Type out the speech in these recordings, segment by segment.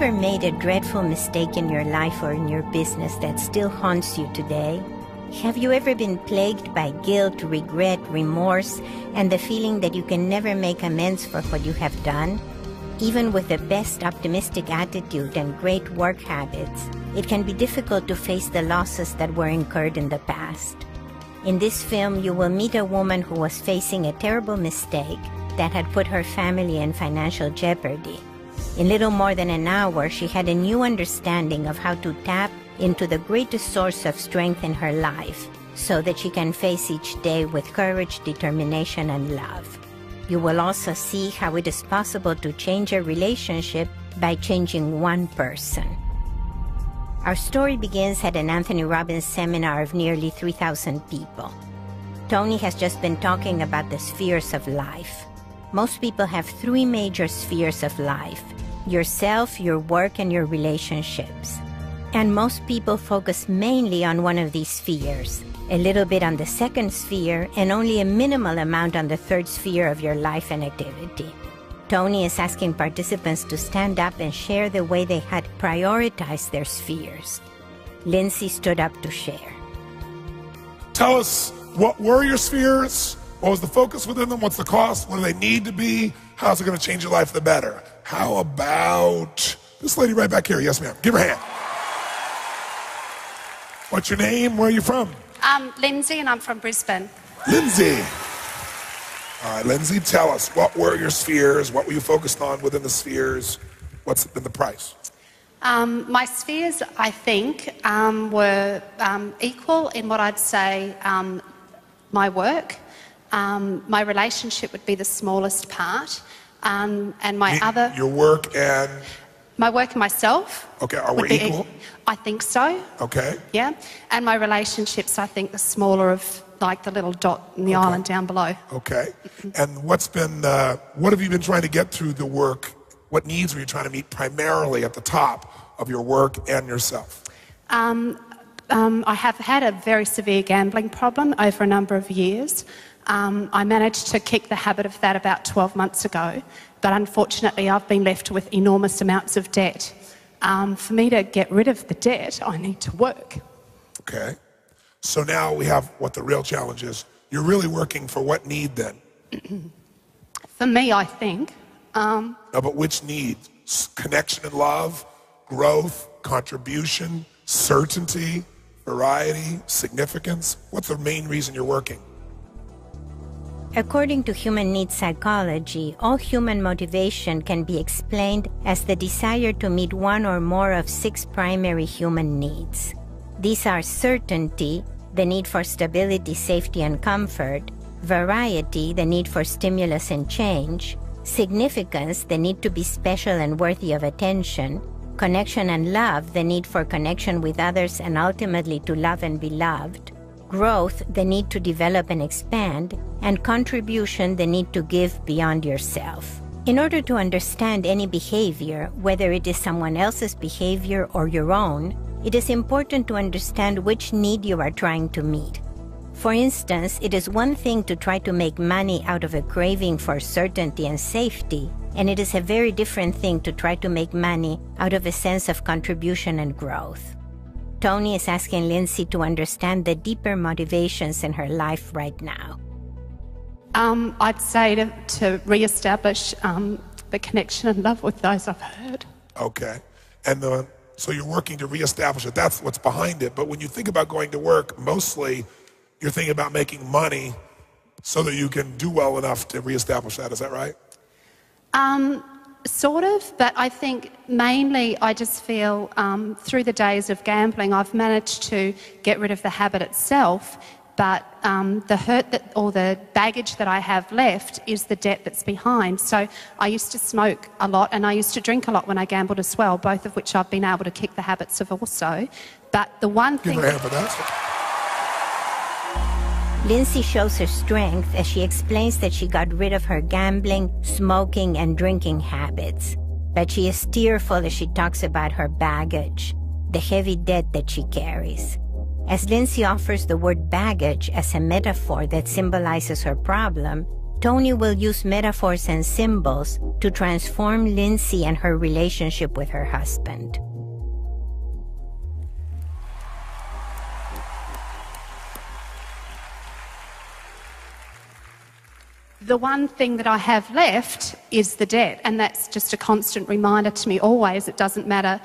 ever made a dreadful mistake in your life or in your business that still haunts you today? Have you ever been plagued by guilt, regret, remorse, and the feeling that you can never make amends for what you have done? Even with the best optimistic attitude and great work habits, it can be difficult to face the losses that were incurred in the past. In this film, you will meet a woman who was facing a terrible mistake that had put her family in financial jeopardy. In little more than an hour, she had a new understanding of how to tap into the greatest source of strength in her life so that she can face each day with courage, determination, and love. You will also see how it is possible to change a relationship by changing one person. Our story begins at an Anthony Robbins seminar of nearly 3,000 people. Tony has just been talking about the spheres of life. Most people have three major spheres of life: yourself, your work, and your relationships. And most people focus mainly on one of these spheres, a little bit on the second sphere, and only a minimal amount on the third sphere of your life and activity. Tony is asking participants to stand up and share the way they had prioritized their spheres. Lindsay stood up to share. Tell us, what were your spheres? What was the focus within them? What's the cost? What do they need to be? How's it going to change your life for the better? How about this lady right back here? Yes, ma'am. Give her a hand. What's your name? Where are you from? Lindsay, and I'm from Brisbane. Lindsay. All right, Lindsay, tell us, what were your spheres? What were you focused on within the spheres? What's been the price? My spheres, I think, were equal in what I'd say my work. My relationship would be the smallest part. And Your work and? My work and myself. Okay, are we equal? I think so. Okay. Yeah. And my relationships, I think, the smaller of like the little dot in the island down below. Okay. And what have you been trying to get through the work? What needs were you trying to meet primarily at the top of your work and yourself? I have had a very severe gambling problem over a number of years. I managed to kick the habit of that about 12 months ago, but unfortunately I've been left with enormous amounts of debt. For me to get rid of the debt, I need to work. Okay. So now we have what the real challenge is. You're really working for what need then? For me, I think. No, but which need? Connection and love, growth, contribution, certainty, variety, significance? What's the main reason you're working? According to human needs psychology, all human motivation can be explained as the desire to meet one or more of 6 primary human needs. These are certainty, the need for stability, safety, and comfort; variety, the need for stimulus and change; significance, the need to be special and worthy of attention; connection and love, the need for connection with others and ultimately to love and be loved; growth, the need to develop and expand; and contribution, the need to give beyond yourself. In order to understand any behavior, whether it is someone else's behavior or your own, it is important to understand which need you are trying to meet. For instance, it is one thing to try to make money out of a craving for certainty and safety, and it is a very different thing to try to make money out of a sense of contribution and growth. Tony is asking Lindsay to understand the deeper motivations in her life right now. I'd say to reestablish the connection and love with those I've hurt. Okay. And so you're working to reestablish it. That's what's behind it. But when you think about going to work, mostly you're thinking about making money so that you can do well enough to reestablish that. Is that right? Sort of, but I think mainly I just feel through the days of gambling I've managed to get rid of the habit itself, but the hurt or the baggage that I have left is the debt that's behind. So I used to smoke a lot and I used to drink a lot when I gambled as well, both of which I've been able to kick the habits of also. But the one thing... Give her a hand for that. Lindsay shows her strength as she explains that she got rid of her gambling, smoking, and drinking habits. But she is tearful as she talks about her baggage, the heavy debt that she carries. As Lindsay offers the word baggage as a metaphor that symbolizes her problem, Tony will use metaphors and symbols to transform Lindsay and her relationship with her husband. The one thing that I have left is the debt, and that's just a constant reminder to me always. It doesn't matter,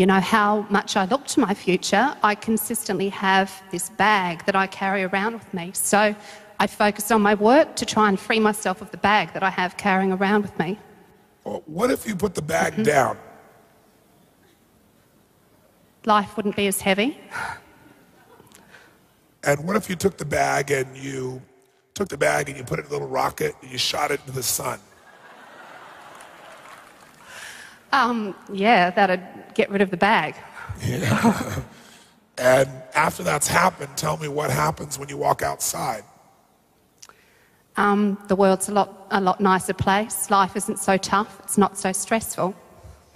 how much I look to my future, I consistently have this bag that I carry around with me. So I focus on my work to try and free myself of the bag that I have carrying around with me. Well, what if you put the bag down? Life wouldn't be as heavy. And what if you took the bag and you put it in a little rocket and you shot it into the sun? Yeah, that'd get rid of the bag. Yeah. And after that's happened, tell me what happens when you walk outside. The world's a lot nicer place. Life isn't so tough. It's not so stressful.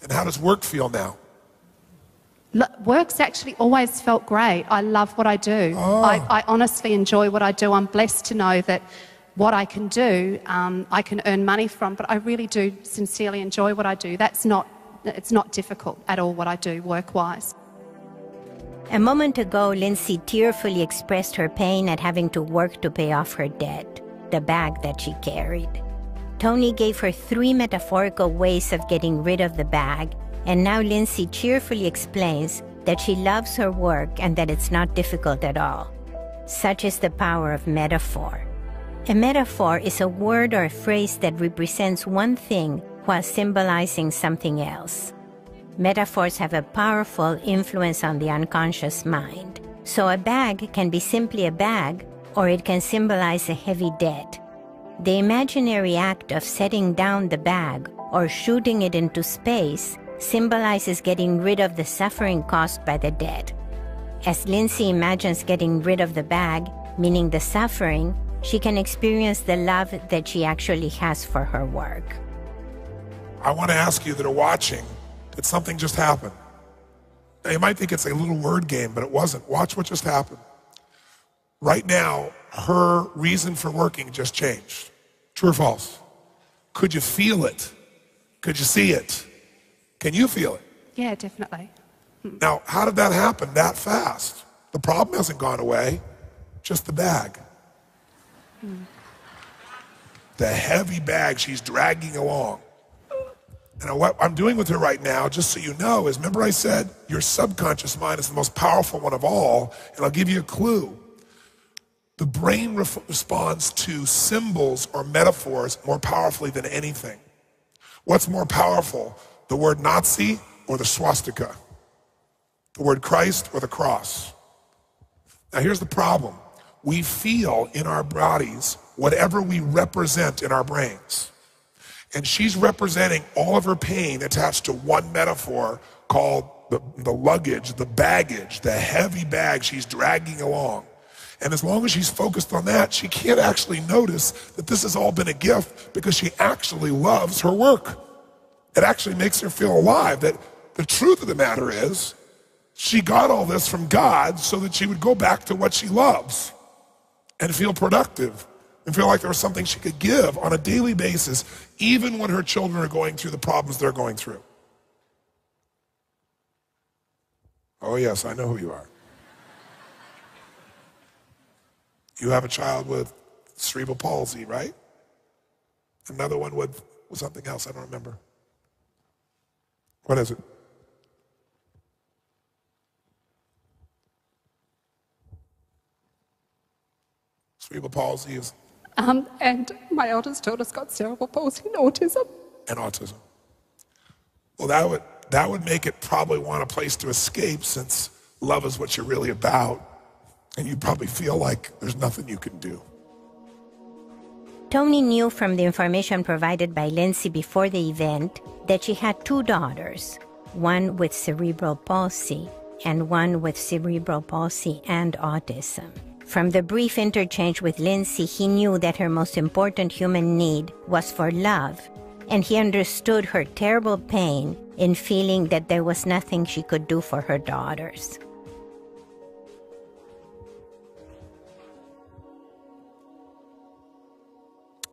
And how does work feel now? Work's actually always felt great. I love what I do. Oh. I honestly enjoy what I do. I'm blessed to know that what I can do, I can earn money from, but I really do sincerely enjoy what I do. It's not difficult at all what I do work-wise. A moment ago, Lindsay tearfully expressed her pain at having to work to pay off her debt, the bag that she carried. Tony gave her 3 metaphorical ways of getting rid of the bag, and now Lindsay cheerfully explains that she loves her work and that it's not difficult at all. Such is the power of metaphor. A metaphor is a word or a phrase that represents one thing while symbolizing something else. Metaphors have a powerful influence on the unconscious mind. So a bag can be simply a bag, or it can symbolize a heavy debt. The imaginary act of setting down the bag or shooting it into space symbolizes getting rid of the suffering caused by the debt. As Lindsay imagines getting rid of the bag, meaning the suffering, she can experience the love that she actually has for her work. I want to ask you that are watching, did something just happen? Now, you might think it's a little word game, but it wasn't. Watch what just happened. Right now, her reason for working just changed. True or false? Could you feel it? Could you see it? Can you feel it? Yeah, definitely. Now, how did that happen that fast? The problem hasn't gone away, just the bag. The heavy bag she's dragging along. And what I'm doing with her right now, just so you know, is remember I said your subconscious mind is the most powerful one of all, and I'll give you a clue. The brain responds to symbols or metaphors more powerfully than anything. What's more powerful, the word Nazi or the swastika? The word Christ or the cross? Now here's the problem. We feel in our bodies whatever we represent in our brains. And she's representing all of her pain attached to one metaphor called the luggage, the baggage, the heavy bag she's dragging along. And as long as she's focused on that, she can't actually notice that this has all been a gift because she actually loves her work. It actually makes her feel alive. That the truth of the matter is, she got all this from God so that she would go back to what she loves and feel productive and feel like there was something she could give on a daily basis, even when her children are going through the problems they're going through. Oh yes, I know who you are. You have a child with cerebral palsy, right? Another one with something else, I don't remember. What is it? Cerebral palsy is? And my eldest daughter's got cerebral palsy and autism. And autism. Well, that would make it probably want a place to escape, since love is what you're really about. And you probably feel like there's nothing you can do. Tony knew from the information provided by Lindsay before the event that she had 2 daughters, one with cerebral palsy and one with cerebral palsy and autism. From the brief interchange with Lindsay, he knew that her most important human need was for love, and he understood her terrible pain in feeling that there was nothing she could do for her daughters.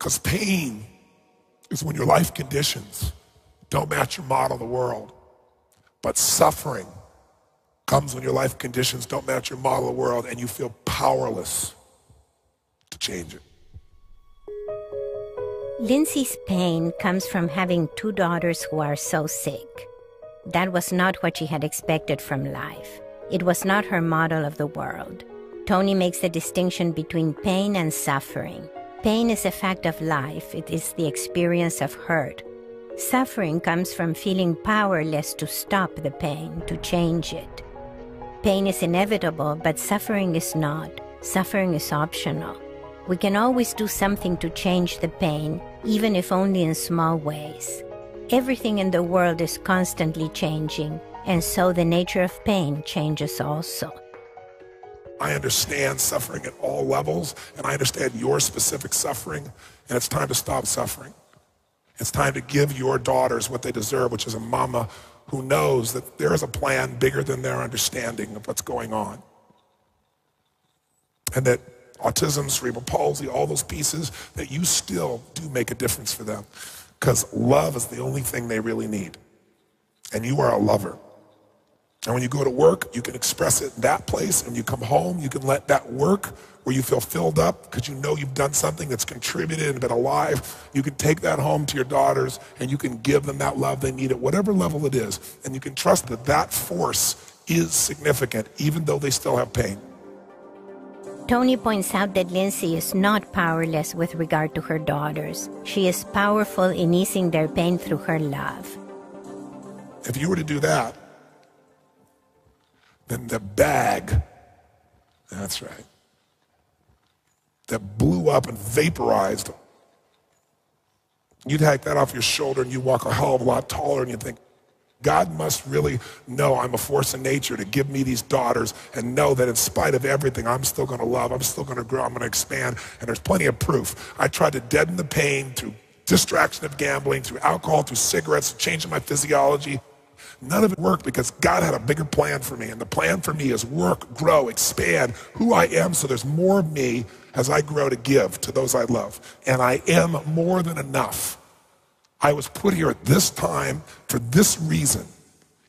Because pain is when your life conditions don't match your model of the world. But suffering comes when your life conditions don't match your model of the world and you feel powerless to change it. Lindsay's pain comes from having 2 daughters who are so sick. That was not what she had expected from life. It was not her model of the world. Tony makes the distinction between pain and suffering. Pain is a fact of life. It is the experience of hurt. Suffering comes from feeling powerless to stop the pain, to change it. Pain is inevitable, but suffering is not. Suffering is optional. We can always do something to change the pain, even if only in small ways. Everything in the world is constantly changing, and so the nature of pain changes also. I understand suffering at all levels, and I understand your specific suffering, and it's time to stop suffering. It's time to give your daughters what they deserve, which is a mama who knows that there is a plan bigger than their understanding of what's going on. And that autism, cerebral palsy, all those pieces, that you still do make a difference for them. Because love is the only thing they really need. And you are a lover. And when you go to work, you can express it in that place. And when you come home, you can let that work where you feel filled up because you know you've done something that's contributed and been alive. You can take that home to your daughters and you can give them that love they need at whatever level it is. And you can trust that that force is significant, even though they still have pain. Tony points out that Lindsay is not powerless with regard to her daughters. She is powerful in easing their pain through her love. If you were to do that, then the bag, that's right, that blew up and vaporized, you'd take that off your shoulder and you walk a hell of a lot taller and you think, God must really know I'm a force in nature to give me these daughters and know that in spite of everything, I'm still going to love, I'm still going to grow, I'm going to expand. And there's plenty of proof. I tried to deaden the pain through distraction of gambling, through alcohol, through cigarettes, changing my physiology. None of it worked because God had a bigger plan for me. And the plan for me is work, grow, expand who I am so there's more of me as I grow to give to those I love. And I am more than enough. I was put here at this time for this reason.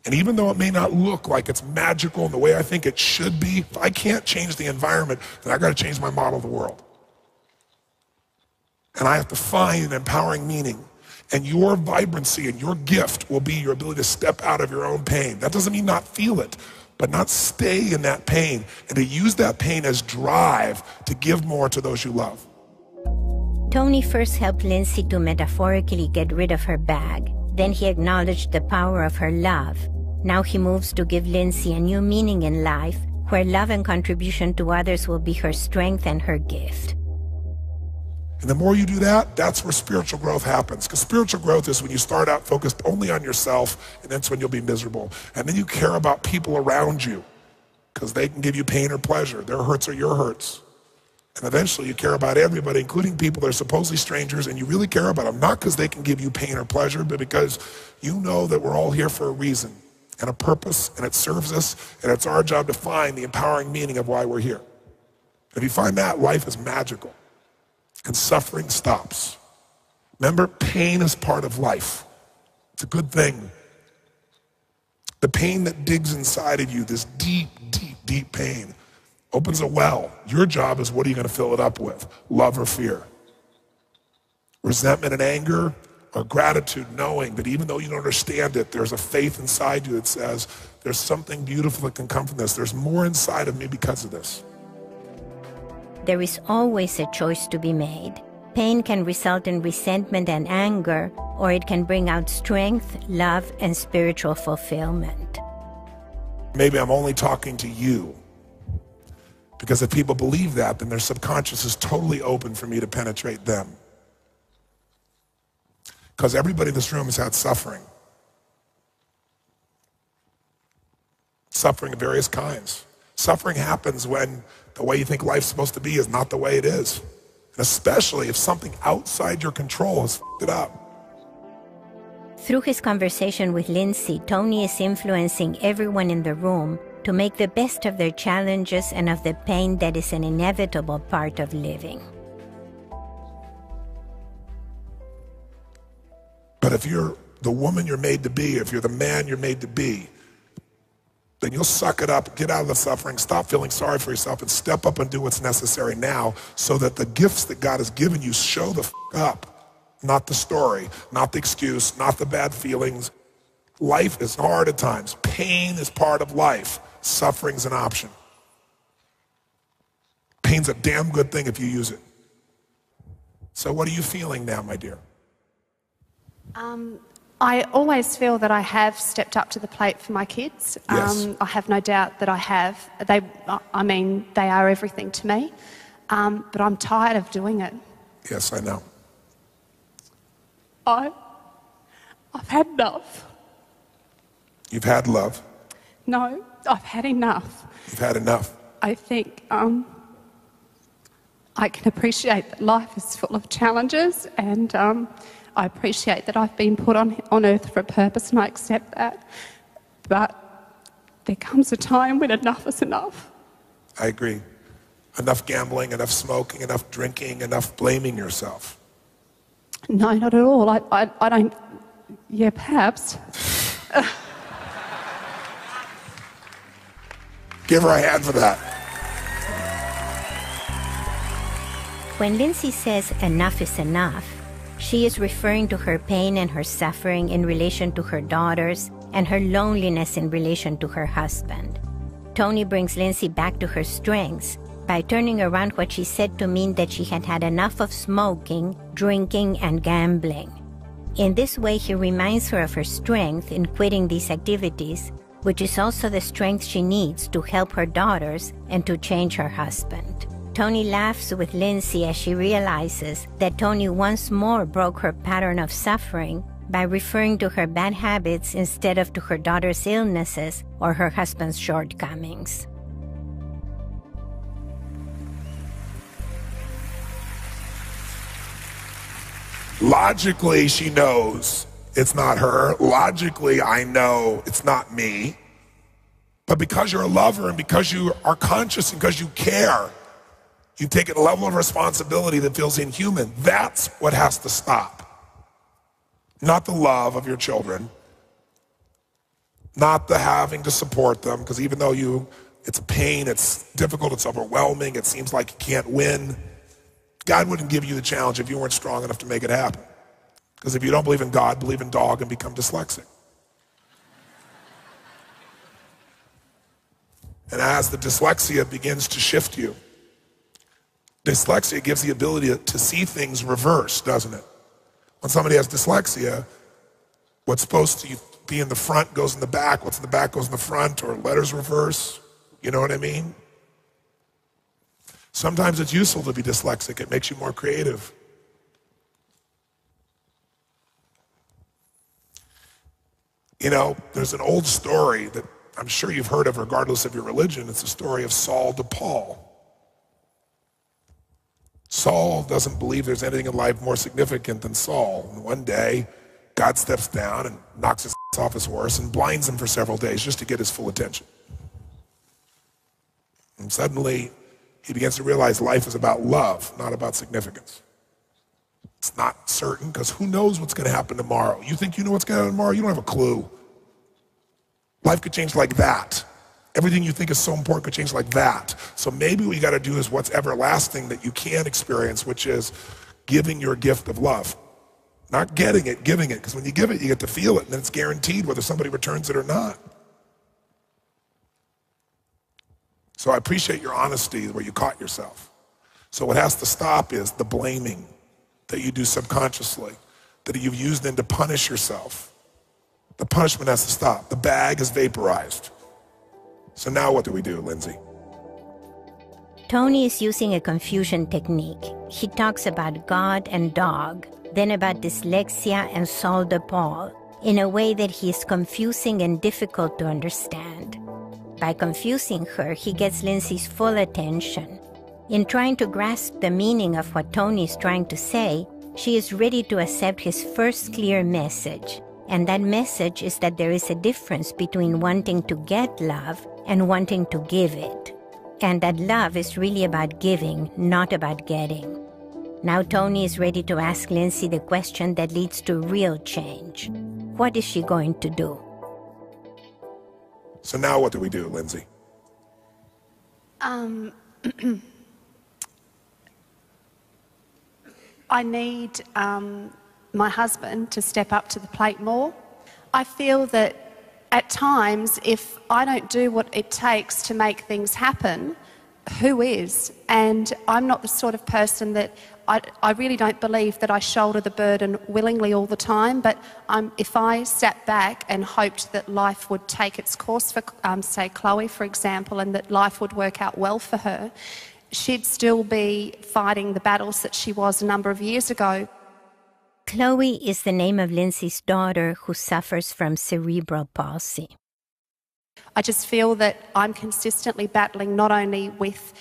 And even though it may not look like it's magical in the way I think it should be, if I can't change the environment, then I got to change my model of the world. And I have to find an empowering meaning. And your vibrancy and your gift will be your ability to step out of your own pain. That doesn't mean not feel it, but not stay in that pain and to use that pain as drive to give more to those you love. Tony first helped Lindsay to metaphorically get rid of her bag. Then he acknowledged the power of her love. Now he moves to give Lindsay a new meaning in life, where love and contribution to others will be her strength and her gift. And the more you do that, that's where spiritual growth happens. Because spiritual growth is when you start out focused only on yourself, and that's when you'll be miserable. And then you care about people around you, because they can give you pain or pleasure. Their hurts are your hurts. And eventually you care about everybody, including people that are supposedly strangers, and you really care about them, not because they can give you pain or pleasure, but because you know that we're all here for a reason and a purpose, and it serves us, and it's our job to find the empowering meaning of why we're here. If you find that, life is magical. And suffering stops. Remember, pain is part of life. It's a good thing. The pain that digs inside of you, this deep, deep, deep pain, opens a well. Your job is, what are you going to fill it up with? Love or fear? Resentment and anger, or gratitude, knowing that even though you don't understand it, there's a faith inside you that says, there's something beautiful that can come from this. There's more inside of me because of this. There is always a choice to be made. Pain can result in resentment and anger, or it can bring out strength, love, and spiritual fulfillment. Maybe I'm only talking to you, because if people believe that, then their subconscious is totally open for me to penetrate them. Because everybody in this room has had suffering. Suffering of various kinds. Suffering happens when the way you think life's supposed to be is not the way it is. And especially if something outside your control has f***ed it up. Through his conversation with Lindsay, Tony is influencing everyone in the room to make the best of their challenges and of the pain that is an inevitable part of living. But if you're the woman you're made to be, if you're the man you're made to be, then you'll suck it up, get out of the suffering, stop feeling sorry for yourself, and step up and do what's necessary now so that the gifts that God has given you show the up, not the story, not the excuse, not the bad feelings. Life is hard at times. Pain is part of life. Suffering's an option. Pain's a damn good thing if you use it. So what are you feeling now, my dear? I always feel that I have stepped up to the plate for my kids. Yes. I have no doubt that I have. They are everything to me. But I'm tired of doing it. Yes, I know. I've had enough. You've had love. No, I've had enough. You've had enough. I think I can appreciate that life is full of challenges, and I appreciate that I've been put on earth for a purpose, and I accept that. But there comes a time when enough is enough. I agree. Enough gambling, enough smoking, enough drinking, enough blaming yourself. No, not at all. I don't... Yeah, perhaps. Give her a hand for that. When Lindsay says enough is enough, she is referring to her pain and her suffering in relation to her daughters and her loneliness in relation to her husband. Tony brings Lindsay back to her strengths by turning around what she said to mean that she had had enough of smoking, drinking, and gambling. In this way, he reminds her of her strength in quitting these activities, which is also the strength she needs to help her daughters and to change her husband. Tony laughs with Lindsay as she realizes that Tony once more broke her pattern of suffering by referring to her bad habits instead of to her daughter's illnesses or her husband's shortcomings. Logically, she knows it's not her. Logically, I know it's not me. But because you're a lover and because you are conscious and because you care, you've taken a level of responsibility that feels inhuman. That's what has to stop. Not the love of your children. Not the having to support them, because even though it's a pain, it's difficult, it's overwhelming, it seems like you can't win. God wouldn't give you the challenge if you weren't strong enough to make it happen. Because if you don't believe in God, believe in dog and become dyslexic. And as the dyslexia begins to shift you, dyslexia gives the ability to see things reversed, doesn't it? When somebody has dyslexia, what's supposed to be in the front goes in the back, what's in the back goes in the front, or letters reverse. You know what I mean? Sometimes it's useful to be dyslexic. It makes you more creative. You know, there's an old story that I'm sure you've heard of regardless of your religion. It's the story of Saul to Paul. Saul doesn't believe there's anything in life more significant than Saul. And one day, God steps down and knocks his off his horse and blinds him for several days just to get his full attention. And suddenly, he begins to realize life is about love, not about significance. It's not certain, because who knows what's going to happen tomorrow? You think you know what's going to happen tomorrow? You don't have a clue. Life could change like that. Everything you think is so important could change like that. So maybe what you got to do is what's everlasting that you can experience, which is giving your gift of love. Not getting it, giving it. Because when you give it, you get to feel it, and then it's guaranteed whether somebody returns it or not. So I appreciate your honesty where you caught yourself. So what has to stop is the blaming that you do subconsciously, that you've used then to punish yourself. The punishment has to stop. The bag is vaporized. So now what do we do, Lindsay? Tony is using a confusion technique. He talks about God and dog, then about dyslexia and Saul de Paul, in a way that he is confusing and difficult to understand. By confusing her, he gets Lindsay's full attention. In trying to grasp the meaning of what Tony is trying to say, she is ready to accept his first clear message. And that message is that there is a difference between wanting to get love and wanting to give it. And that love is really about giving, not about getting. Now Tony is ready to ask Lindsay the question that leads to real change. What is she going to do? So now what do we do, Lindsay? I need my husband to step up to the plate more. I feel that at times, if I don't do what it takes to make things happen, who is? And I'm not the sort of person that I really don't believe that I shoulder the burden willingly all the time, but if I sat back and hoped that life would take its course for, say, Chloe, for example, and that life would work out well for her, she'd still be fighting the battles that she was a number of years ago. Chloe is the name of Lindsay's daughter who suffers from cerebral palsy. I just feel that I'm consistently battling not only with,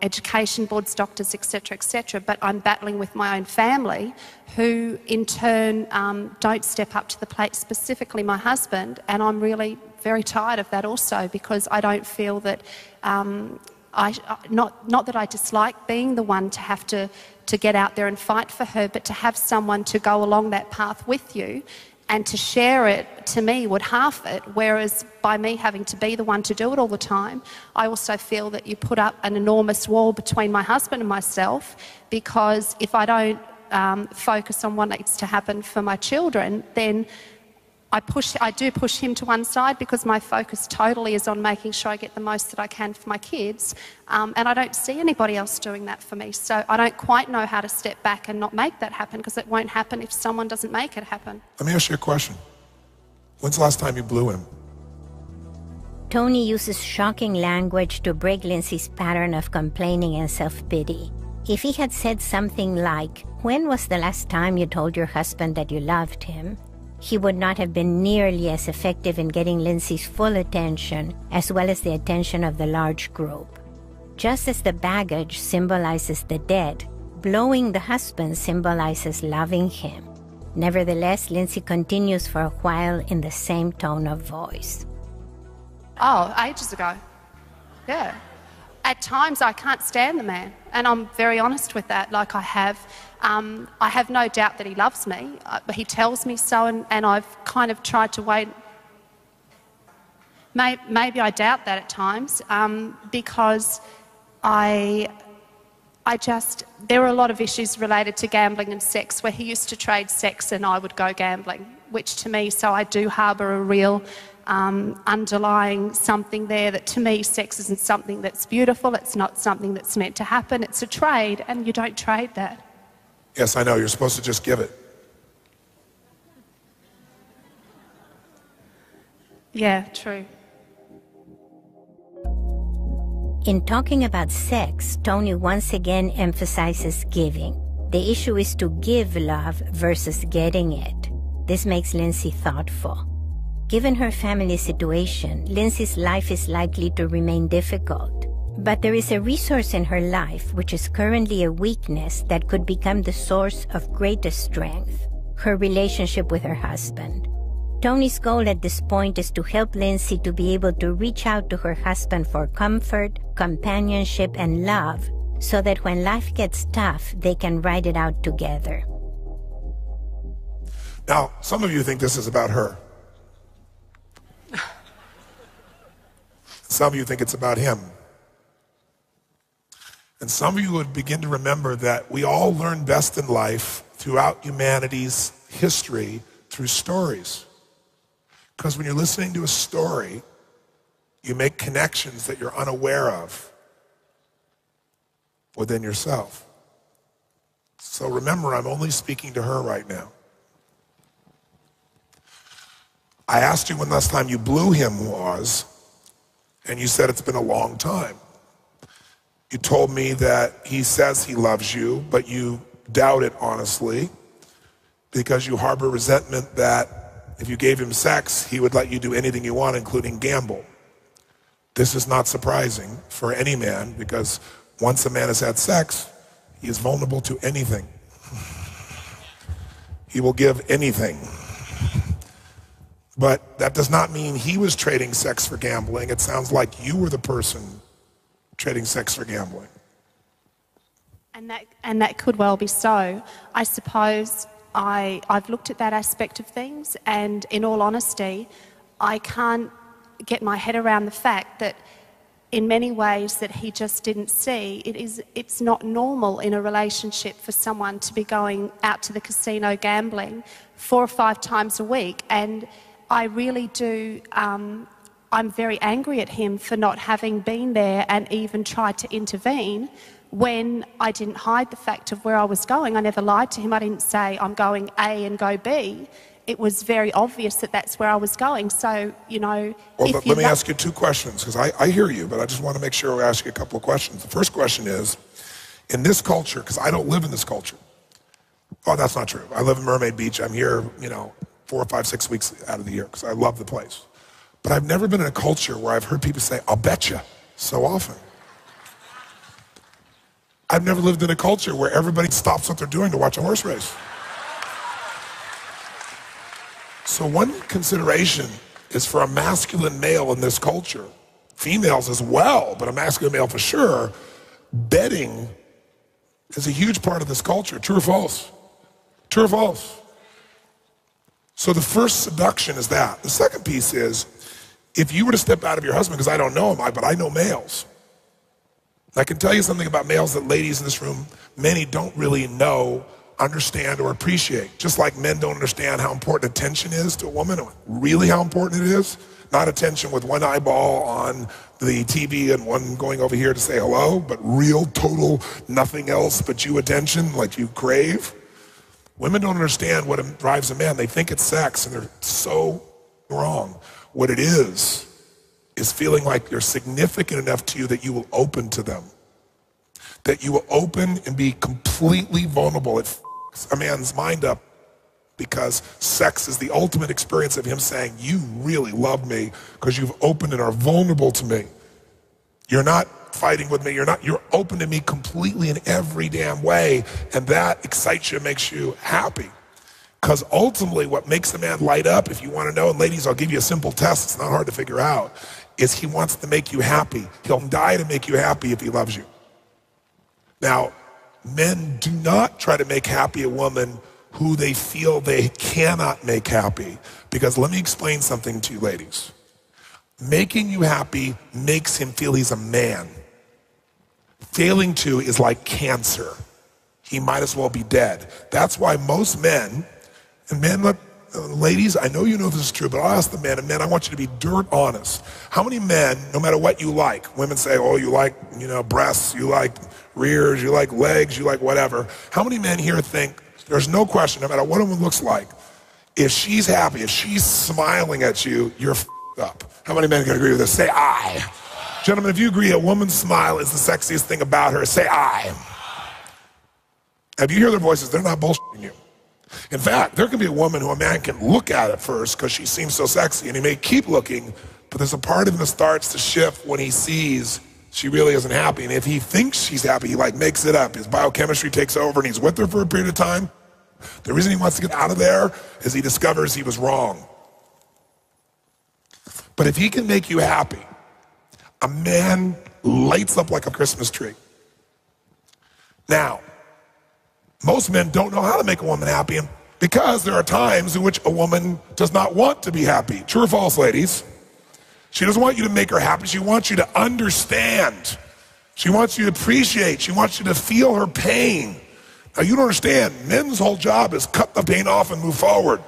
education boards, doctors, etc., but I'm battling with my own family who, in turn, don't step up to the plate, specifically my husband, and I'm really very tired of that also because I don't feel that, not that I dislike being the one to have to get out there and fight for her, but to have someone to go along that path with you and to share it, to me, would half it, whereas by me having to be the one to do it all the time, I also feel that you put up an enormous wall between my husband and myself, because if I don't focus on what needs to happen for my children, then I do push him to one side because my focus totally is on making sure I get the most that I can for my kids, and I don't see anybody else doing that for me. So I don't quite know how to step back and not make that happen, because it won't happen if someone doesn't make it happen. Let me ask you a question. When's the last time you blew him? Tony uses shocking language to break Lindsay's pattern of complaining and self-pity. If he had said something like, "When was the last time you told your husband that you loved him?" he would not have been nearly as effective in getting Lindsay's full attention, as well as the attention of the large group. Just as the baggage symbolizes the dead, blowing the husband symbolizes loving him. Nevertheless, Lindsay continues for a while in the same tone of voice. Oh, ages ago. Yeah. At times I can't stand the man, and I'm very honest with that. Like I have no doubt that he loves me. He tells me so, and I've kind of tried to wait. Maybe I doubt that at times, because there are a lot of issues related to gambling and sex where he used to trade sex and I would go gambling, which to me, so I do harbour a real underlying something there that to me sex isn't something that's beautiful, it's not something that's meant to happen, it's a trade, and you don't trade that. Yes, I know, you're supposed to just give it. Yeah, true. In talking about sex, Tony once again emphasizes giving. The issue is to give love versus getting it. This makes Lindsay thoughtful. Given her family situation, Lindsay's life is likely to remain difficult. But there is a resource in her life which is currently a weakness that could become the source of greatest strength: her relationship with her husband. Tony's goal at this point is to help Lindsay to be able to reach out to her husband for comfort, companionship, and love, so that when life gets tough, they can ride it out together. Now, some of you think this is about her. Some of you think it's about him. And some of you would begin to remember that we all learn best in life throughout humanity's history through stories. Because when you're listening to a story, you make connections that you're unaware of within yourself. So remember, I'm only speaking to her right now. I asked you when last time you blew him was, and you said it's been a long time. You told me that he says he loves you, but you doubt it honestly, because you harbor resentment that if you gave him sex, he would let you do anything you want, including gamble. This is not surprising for any man, because once a man has had sex, he is vulnerable to anything. He will give anything. But that does not mean he was trading sex for gambling. It sounds like you were the person trading sex for gambling. And that could well be so. I suppose I've looked at that aspect of things, and in all honesty, I can't get my head around the fact that in many ways that he just didn't see, it's not normal in a relationship for someone to be going out to the casino gambling 4 or 5 times a week. And I really do, I'm very angry at him for not having been there and even tried to intervene when I didn't hide the fact of where I was going. I never lied to him. I didn't say I'm going A and go B. It was very obvious that that's where I was going. So, you know... Well, let me ask you 2 questions, because I hear you, but I just want to make sure we ask you a couple of questions. The first question is, in this culture, because I don't live in this culture. Oh, that's not true. I live in Mermaid Beach. I'm here, you know, 4, 5, 6 weeks out of the year, because I love the place. But I've never been in a culture where I've heard people say, I'll bet you, so often. I've never lived in a culture where everybody stops what they're doing to watch a horse race. So one consideration is for a masculine male in this culture, females as well, but a masculine male for sure, betting is a huge part of this culture. True or false? True or false? So the first seduction is that. The second piece is, if you were to step out of your husband, because I don't know him, but I know males. I can tell you something about males that ladies in this room, many don't really know, understand, or appreciate. Just like men don't understand how important attention is to a woman, really how important it is. Not attention with one eyeball on the TV and one going over here to say hello, but real, total, nothing else but you attention like you crave. Women don't understand what drives a man. They think it's sex, and they're so wrong. What it is feeling like you're significant enough to you that you will open to them. That you will open and be completely vulnerable. It f***s a man's mind up, because sex is the ultimate experience of him saying, you really love me because you've opened and are vulnerable to me. You're not fighting with me. You're open to me completely in every damn way. And that excites you, makes you happy. Because ultimately what makes a man light up, if you want to know, and ladies, I'll give you a simple test, it's not hard to figure out, is he wants to make you happy. He'll die to make you happy if he loves you. Now, men do not try to make happy a woman who they feel they cannot make happy. Because let me explain something to you ladies. Making you happy makes him feel he's a man. Failing to is like cancer. He might as well be dead. That's why most men, and men, ladies, I know you know this is true, but I'll ask the men, and men, I want you to be dirt honest. How many men, no matter what you like, women say, oh, you like, you know, breasts, you like rears, you like legs, you like whatever. How many men here think, there's no question, no matter what a woman looks like, if she's happy, if she's smiling at you, you're f***ed up. How many men can agree with this? Say aye. Gentlemen, if you agree a woman's smile is the sexiest thing about her, say aye. If you hear their voices, they're not bullshitting you. In fact, there can be a woman who a man can look at at first because she seems so sexy, and he may keep looking, but there's a part of him that starts to shift when he sees she really isn't happy. And if he thinks she's happy, he like makes it up. His biochemistry takes over and he's with her for a period of time. The reason he wants to get out of there is he discovers he was wrong. But if he can make you happy, a man lights up like a Christmas tree. Now, most men don't know how to make a woman happy because there are times in which a woman does not want to be happy. True or false, ladies? She doesn't want you to make her happy. She wants you to understand. She wants you to appreciate. She wants you to feel her pain. Now, you don't understand. Men's whole job is cut the pain off and move forward.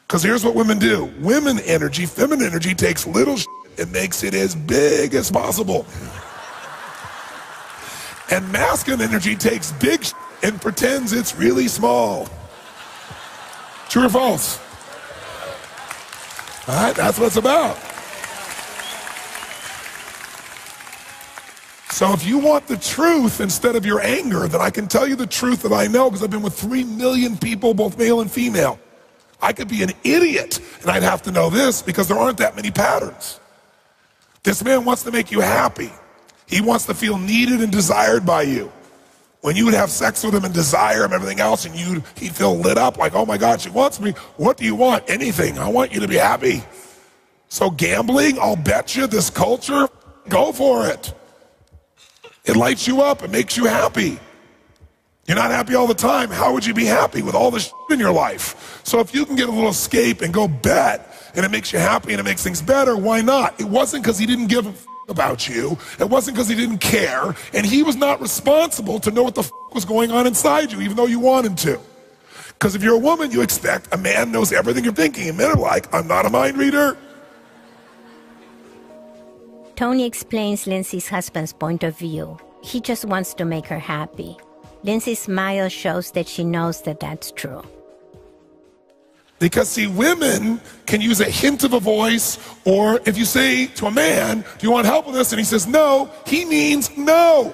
Because here's what women do. Women energy, feminine energy takes little shit and makes it as big as possible. And masculine energy takes big shit and pretends it's really small. True or false? All right, that's what it's about. So if you want the truth instead of your anger, then I can tell you the truth that I know because I've been with 3 million people, both male and female. I could be an idiot, and I'd have to know this because there aren't that many patterns. This man wants to make you happy. He wants to feel needed and desired by you. When you would have sex with him and desire him and everything else, and he'd feel lit up like, oh my God, she wants me. What do you want? Anything. I want you to be happy. So gambling, I'll bet you, this culture, go for it. It lights you up. It makes you happy. You're not happy all the time. How would you be happy with all this in your life? So if you can get a little escape and go bet, and it makes you happy and it makes things better, why not? It wasn't because he didn't give a about you. It wasn't because he didn't care. And he was not responsible to know what the was going on inside you, even though you wanted to. Because if you're a woman, you expect a man knows everything you're thinking. And men are like, I'm not a mind reader. Tony explains Lindsay's husband's point of view. He just wants to make her happy. Lindsay's smile shows that she knows that that's true. Because see, women can use a hint of a voice, or if you say to a man, do you want help with this? And he says no, he means no.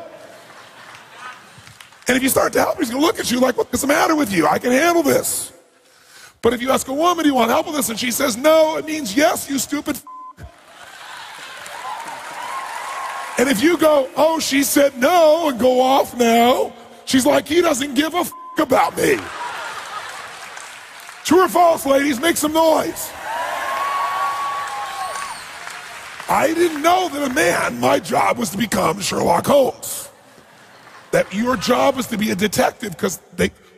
And if you start to help, he's gonna look at you like, what's the matter with you? I can handle this. But if you ask a woman, do you want help with this? And she says no, it means yes, you stupid And if you go, oh, she said no, and go off now, she's like, he doesn't give a about me. True or false, ladies? Make some noise. I didn't know that a man, my job was to become Sherlock Holmes. That your job was to be a detective, because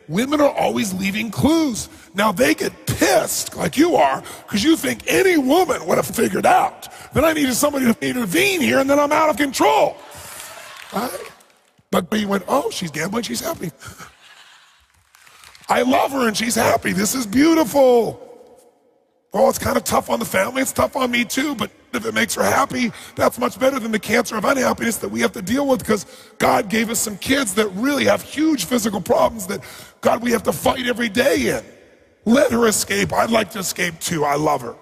women are always leaving clues. Now they get pissed, like you are, because you think any woman would have figured out. Then I needed somebody to intervene here, and then I'm out of control. Right? But you went, oh, she's gambling, she's happy. I love her and she's happy. This is beautiful. Oh, it's kind of tough on the family. It's tough on me too, but if it makes her happy, that's much better than the cancer of unhappiness that we have to deal with, because God gave us some kids that really have huge physical problems that, God, we have to fight every day in. Let her escape. I'd like to escape too. I love her.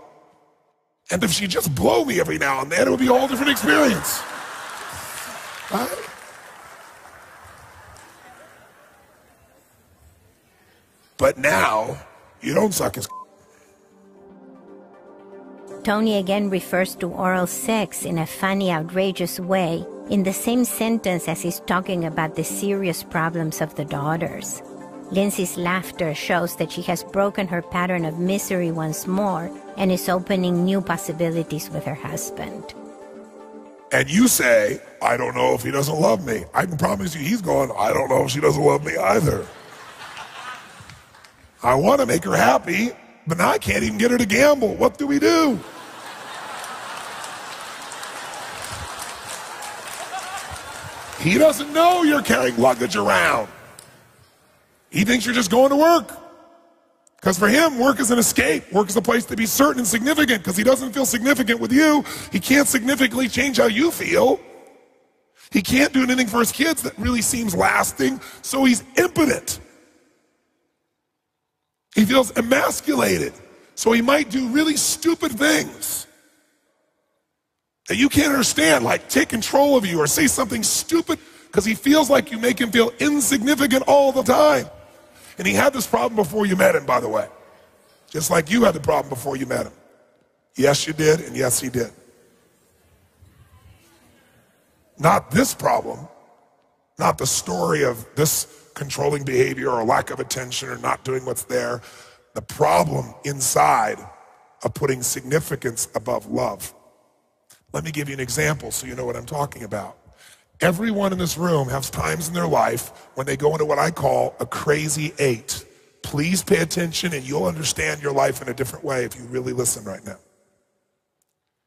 And if she just blow me every now and then, it would be a whole different experience. Right? But now, you don't suck his. Tony again refers to oral sex in a funny, outrageous way, in the same sentence as he's talking about the serious problems of the daughters. Lindsay's laughter shows that she has broken her pattern of misery once more and is opening new possibilities with her husband. And you say, I don't know if he doesn't love me. I can promise you he's going, I don't know if she doesn't love me either. I want to make her happy, but now I can't even get her to gamble. What do we do? He doesn't know you're carrying luggage around. He thinks you're just going to work. Because for him, work is an escape. Work is a place to be certain and significant, because he doesn't feel significant with you. He can't significantly change how you feel. He can't do anything for his kids that really seems lasting, so he's impotent. He feels emasculated, so he might do really stupid things that you can't understand, like take control of you or say something stupid, because he feels like you make him feel insignificant all the time. And he had this problem before you met him, by the way. Just like you had the problem before you met him. Yes, you did, and yes, he did. Not this problem, not the story of this controlling behavior or lack of attention or not doing what's there. The problem inside of putting significance above love. Let me give you an example so you know what I'm talking about. Everyone in this room has times in their life when they go into what I call a crazy 8. Please pay attention and you'll understand your life in a different way if you really listen right now.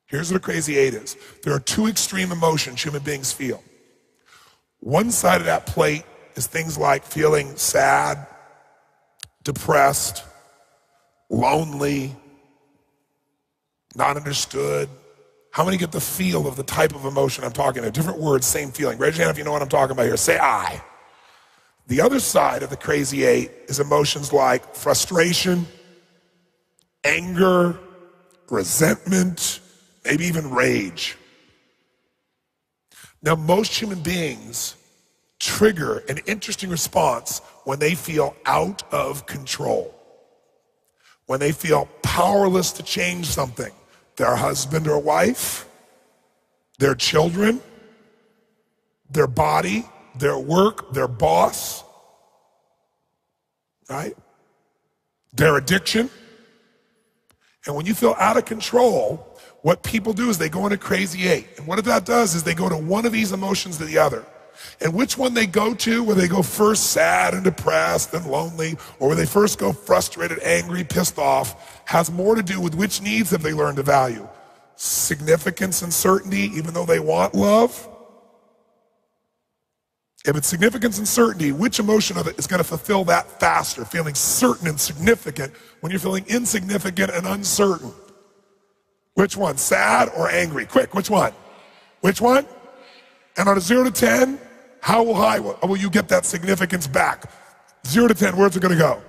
Here's what a crazy 8 is. There are 2 extreme emotions human beings feel. One side of that plate is things like feeling sad, depressed, lonely, not understood. How many get the feel of the type of emotion I'm talking about? Different words, same feeling. Raise your hand if you know what I'm talking about here. Say I. The other side of the crazy 8 is emotions like frustration, anger, resentment, maybe even rage. Now, most human beings trigger an interesting response when they feel out of control. When they feel powerless to change something. Their husband or wife, their children, their body, their work, their boss, right? Their addiction. And when you feel out of control, what people do is they go into crazy 8. And what that does is they go to one of these emotions to the other. And which one they go to, where they go first sad and depressed and lonely, or where they first go frustrated, angry, pissed off, has more to do with which needs have they learned to value. Significance and certainty, even though they want love. If it's significance and certainty, which emotion of it is going to fulfill that faster? Feeling certain and significant when you're feeling insignificant and uncertain. Which one, sad or angry? Quick, which one? Which one? And on a 0 to 10, how high will you get that significance back? 0 to 10, where's it going to go?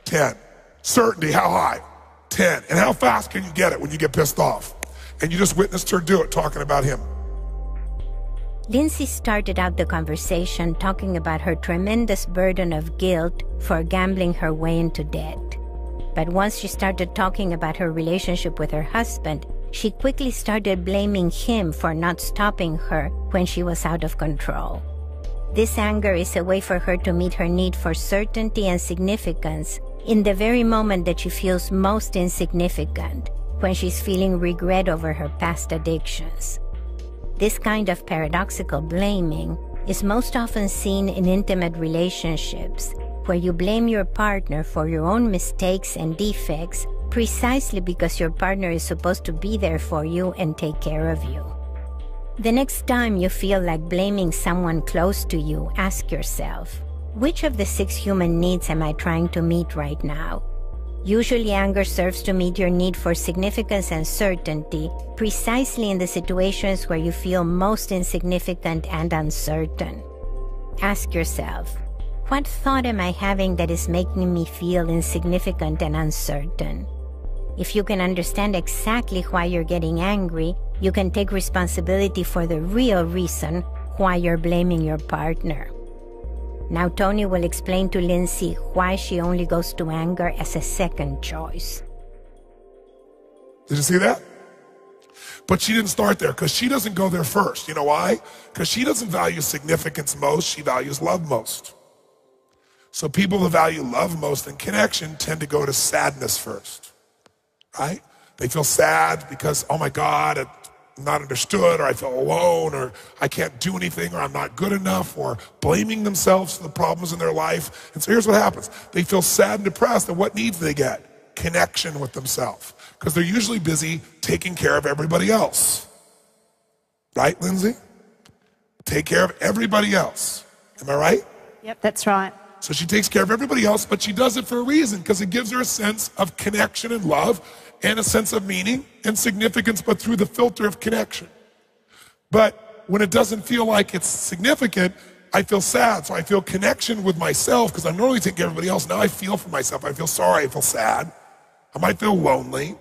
10. Certainty, how high? 10. And how fast can you get it when you get pissed off? And you just witnessed her do it, talking about him. Lindsay started out the conversation talking about her tremendous burden of guilt for gambling her way into debt. But once she started talking about her relationship with her husband, she quickly started blaming him for not stopping her when she was out of control. This anger is a way for her to meet her need for certainty and significance in the very moment that she feels most insignificant, when she's feeling regret over her past addictions. This kind of paradoxical blaming is most often seen in intimate relationships, where you blame your partner for your own mistakes and defects precisely because your partner is supposed to be there for you and take care of you. The next time you feel like blaming someone close to you, ask yourself, which of the 6 human needs am I trying to meet right now? Usually anger serves to meet your need for significance and certainty precisely in the situations where you feel most insignificant and uncertain. Ask yourself, what thought am I having that is making me feel insignificant and uncertain? If you can understand exactly why you're getting angry, you can take responsibility for the real reason why you're blaming your partner. Now Tony will explain to Lindsay why she only goes to anger as a second choice. Did you see that? But she didn't start there, because she doesn't go there first. You know why? Because she doesn't value significance most, she values love most. So people who value love most and connection tend to go to sadness first, right? They feel sad because, oh my God, I'm not understood, or I feel alone, or I can't do anything, or I'm not good enough, or blaming themselves for the problems in their life. And so here's what happens. They feel sad and depressed, and what needs they get? Connection with themselves. Because they're usually busy taking care of everybody else. Right, Lindsay? Take care of everybody else. Am I right? Yep, that's right. So she takes care of everybody else, but she does it for a reason, because it gives her a sense of connection and love, and a sense of meaning and significance, but through the filter of connection. But when it doesn't feel like it's significant, I feel sad. So I feel connection with myself, because I'm normally taking care of everybody else. Now I feel for myself. I feel sorry. I feel sad. I might feel lonely.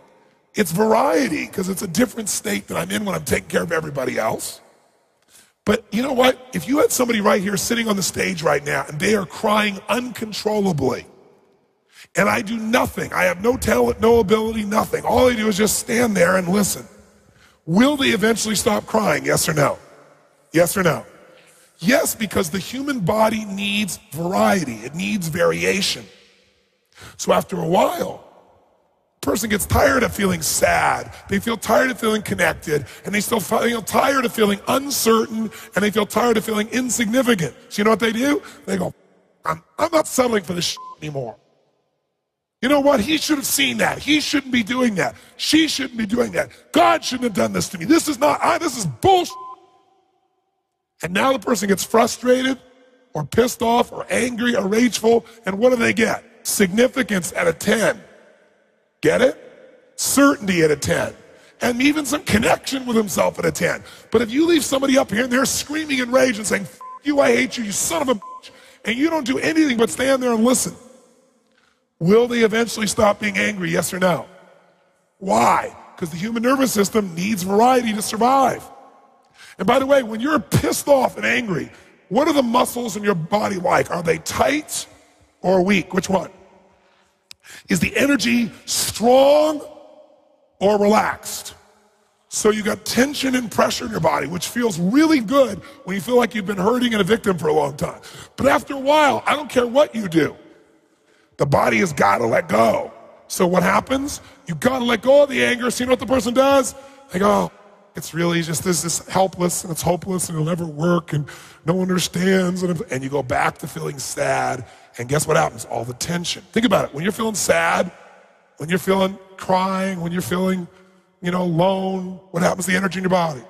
It's variety, because it's a different state that I'm in when I'm taking care of everybody else. But you know what? If you had somebody right here sitting on the stage right now, and they are crying uncontrollably, and I do nothing, I have no talent, no ability, nothing. All I do is just stand there and listen. Will they eventually stop crying, yes or no? Yes or no? Yes, because the human body needs variety. It needs variation. So after a while, a person gets tired of feeling sad. They feel tired of feeling connected, and they still feel tired of feeling uncertain, and they feel tired of feeling insignificant. So you know what they do? They go, I'm not settling for this shit anymore. You know what? He should have seen that. He shouldn't be doing that. She shouldn't be doing that. God shouldn't have done this to me. This is bullshit. And now the person gets frustrated or pissed off or angry or rageful, and what do they get? Significance at a 10. Get it? Certainty at a 10. And even some connection with himself at a 10. But if you leave somebody up here and they're screaming in rage and saying, F you, I hate you, you son of a bitch, and you don't do anything but stand there and listen, will they eventually stop being angry, yes or no? Why? Because the human nervous system needs variety to survive. And by the way, when you're pissed off and angry, what are the muscles in your body like? Are they tight or weak? Which one? Is the energy strong or relaxed? So you got tension and pressure in your body, which feels really good when you feel like you've been hurting and a victim for a long time. But after a while, I don't care what you do, the body has got to let go. So what happens? You got to let go of the anger. So you know what the person does? They go, It's really just this helpless and it's hopeless and it'll never work and no one understands. And you go back to feeling sad. And guess what happens? All the tension. Think about it. When you're feeling sad, when you're feeling crying, when you're feeling, alone, what happens to the energy in your body?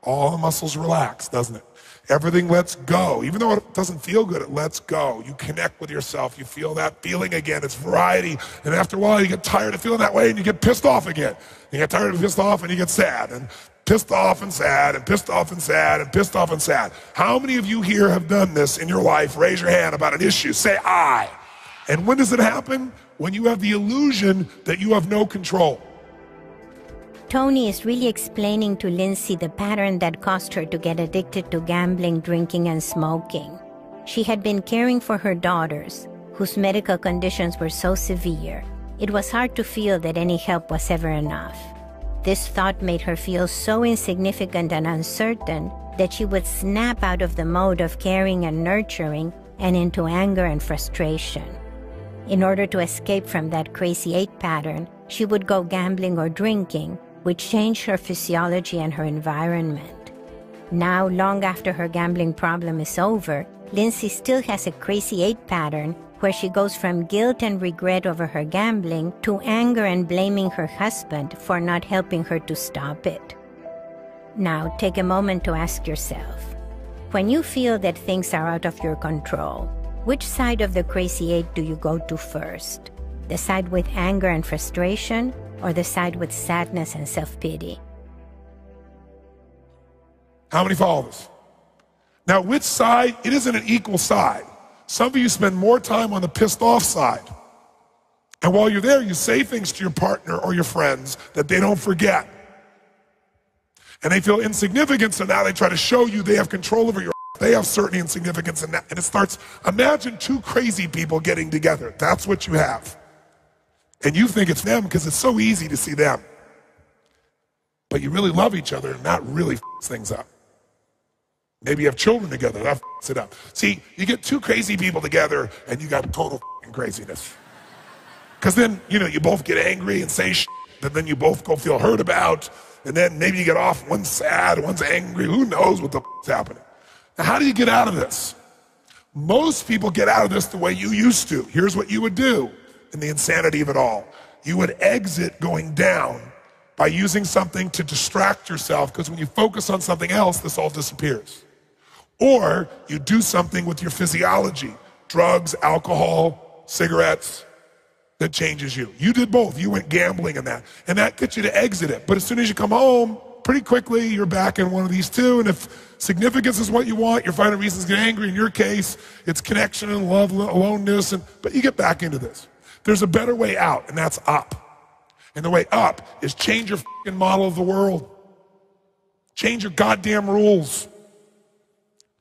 All the muscles relax, doesn't it? Everything lets go. Even though it doesn't feel good, it lets go. You connect with yourself. You feel that feeling again. It's variety. And after a while, you get tired of feeling that way and you get pissed off again. You get tired of pissed off and you get sad. And pissed off and sad and pissed off and sad and pissed off and sad. How many of you here have done this in your life? Raise your hand about an issue. Say I. And when does it happen? When you have the illusion that you have no control. Tony is really explaining to Lindsay the pattern that caused her to get addicted to gambling, drinking, and smoking. She had been caring for her daughters, whose medical conditions were so severe, it was hard to feel that any help was ever enough. This thought made her feel so insignificant and uncertain that she would snap out of the mode of caring and nurturing and into anger and frustration. In order to escape from that crazy 8 pattern, she would go gambling or drinking, which changed her physiology and her environment. Now, long after her gambling problem is over, Lindsay still has a crazy 8 pattern where she goes from guilt and regret over her gambling to anger and blaming her husband for not helping her to stop it. Now, take a moment to ask yourself, when you feel that things are out of your control, which side of the crazy 8 do you go to first? The side with anger and frustration, or the side with sadness and self-pity? How many follow this? Now, which side? It isn't an equal side. Some of you spend more time on the pissed off side. And while you're there, you say things to your partner or your friends that they don't forget. And they feel insignificant, so now they try to show you they have control over your life. They have certain insignificance in that. And it starts, imagine 2 crazy people getting together. That's what you have. And you think it's them because it's so easy to see them. But you really love each other and that really f***s things up. Maybe you have children together, that f***s it up. See, you get 2 crazy people together and you got total f***ing craziness. Because then, you both get angry and say shit that then you both go feel hurt about. And then maybe you get off, one's sad, one's angry, who knows what the f***s happening. Now, how do you get out of this? Most people get out of this the way you used to. Here's what you would do. In the insanity of it all. You would exit going down by using something to distract yourself, because when you focus on something else, this all disappears. Or you do something with your physiology, drugs, alcohol, cigarettes, that changes you. You did both. You went gambling in that. And that gets you to exit it. But as soon as you come home, pretty quickly, you're back in one of these 2. And if significance is what you want, you're finding reasons to get angry. In your case, it's connection and love, aloneness, but you get back into this. There's a better way out, and that's up. And the way up is change your fucking model of the world. Change your goddamn rules.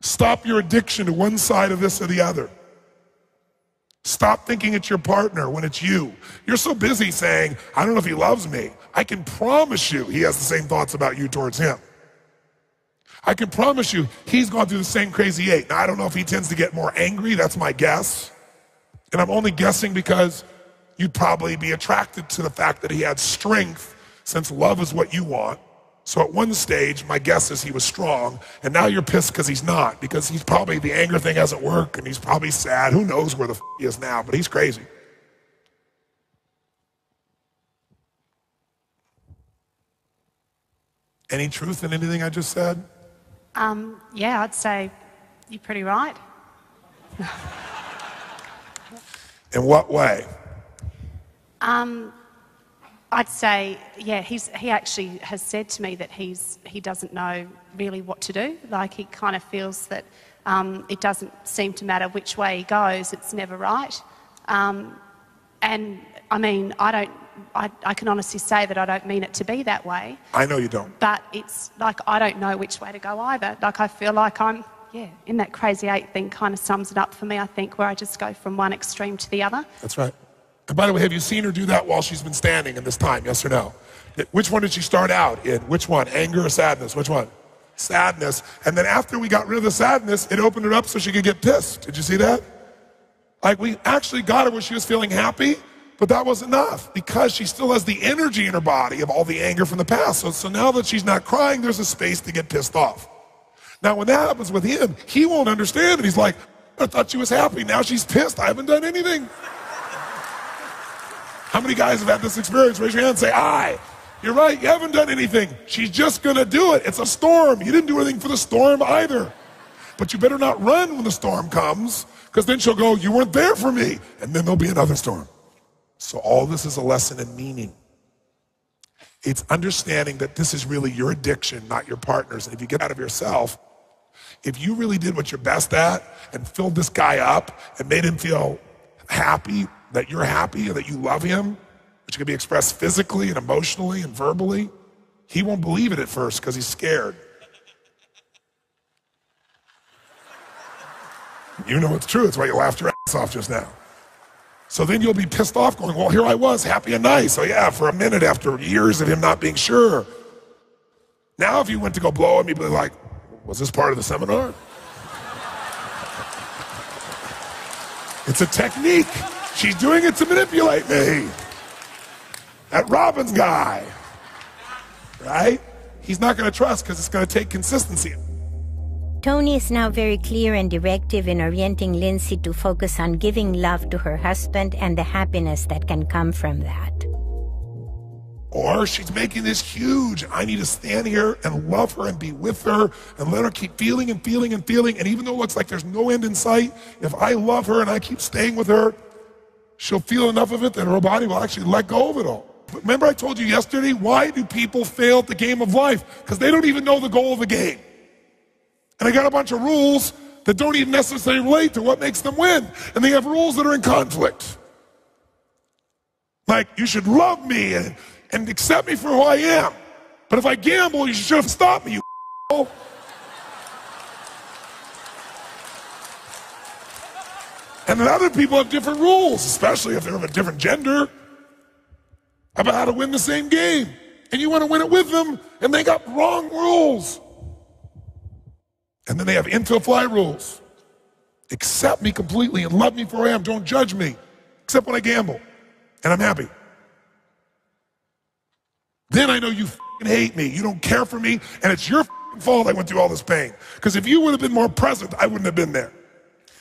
Stop your addiction to one side of this or the other. Stop thinking it's your partner when it's you. You're so busy saying, I don't know if he loves me. I can promise you he has the same thoughts about you towards him. I can promise you he's gone through the same crazy 8. Now, I don't know if he tends to get more angry. That's my guess. And I'm only guessing because you'd probably be attracted to the fact that he had strength, since love is what you want. So at one stage, my guess is he was strong, and now you're pissed because he's not, because he's probably, the anger thing hasn't worked, and he's probably sad. Who knows where the f he is now, but he's crazy. Any truth in anything I just said? Yeah, I'd say you're pretty right. In what way? I'd say, yeah, he actually has said to me that he doesn't know really what to do. Like, he kind of feels that it doesn't seem to matter which way he goes, it's never right. And I mean, I can honestly say that I don't mean it to be that way. I know you don't. But it's like, I don't know which way to go either. Like, I feel like I'm, in that crazy 8 thing kind of sums it up for me, I think, where I just go from one extreme to the other. That's right. And by the way, have you seen her do that while she's been standing in this time, yes or no? Which one did she start out in? Which one? Anger or sadness? Which one? Sadness. And then after we got rid of the sadness, it opened her up so she could get pissed. Did you see that? Like, we actually got her where she was feeling happy, But that was enough because she still has the energy in her body of all the anger from the past. So now that she's not crying, there's a space to get pissed off. Now, when that happens with him, he won't understand it. He's like, I thought she was happy. Now she's pissed. I haven't done anything. How many guys have had this experience? Raise your hand and say, aye. You're right. You haven't done anything. She's just going to do it. It's a storm. You didn't do anything for the storm either. But you better not run when the storm comes, because then she'll go, you weren't there for me. And then there'll be another storm. So all this is a lesson in meaning. It's understanding that this is really your addiction, not your partner's. And if you get out of yourself, if you really did what you're best at and filled this guy up and made him feel happy, that you're happy and that you love him, which can be expressed physically and emotionally and verbally, he won't believe it at first because he's scared. You know it's true. That's why you laughed your ass off just now. So then you'll be pissed off going, well, here I was, happy and nice. So yeah, for a minute after years of him not being sure. Now if you went to go blow him, you'd be like, was this part of the seminar? It's a technique. She's doing it to manipulate me. That Robbins guy, right? He's not going to trust because it's going to take consistency. Tony is now very clear and directive in orienting Lindsay to focus on giving love to her husband and the happiness that can come from that. Or she's making this huge, I need to stand here and love her and be with her and let her keep feeling and feeling and feeling. And even though it looks like there's no end in sight, if I love her and I keep staying with her, she'll feel enough of it that her body will actually let go of it all. But remember I told you yesterday, why do people fail at the game of life? Because they don't even know the goal of the game. And they got a bunch of rules that don't even necessarily relate to what makes them win. And they have rules that are in conflict. Like, you should love me and accept me for who I am. But if I gamble, you should have stopped me, you And then other people have different rules, especially if they're of a different gender, about how to win the same game. And you want to win it with them, and they got wrong rules. And then they have infill fly rules. Accept me completely and love me for who I am. Don't judge me, except when I gamble, and I'm happy. Then I know you f***ing hate me. You don't care for me, and it's your f***ing fault I went through all this pain. Because if you would have been more present, I wouldn't have been there.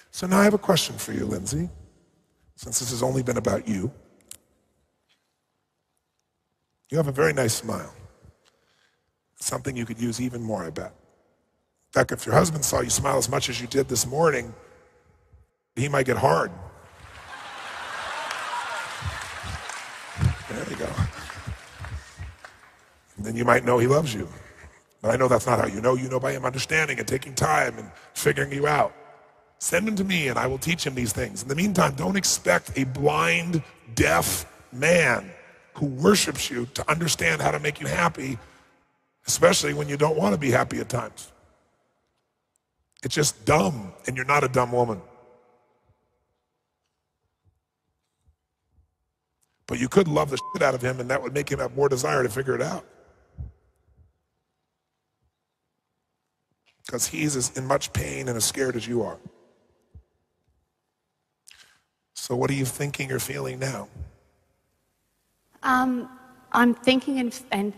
So now I have a question for you, Lindsay, since this has only been about you. You have a very nice smile. Something you could use even more, I bet. In fact, if your husband saw you smile as much as you did this morning, he might get hard. There you go. And then you might know he loves you. But I know that's not how you know. You know by him understanding and taking time and figuring you out. Send him to me and I will teach him these things. In the meantime, don't expect a blind, deaf man who worships you to understand how to make you happy, especially when you don't want to be happy at times. It's just dumb, and you're not a dumb woman. But you could love the shit out of him, and that would make him have more desire to figure it out. Because he's as in much pain and as scared as you are. So what are you thinking or feeling now? I'm thinking and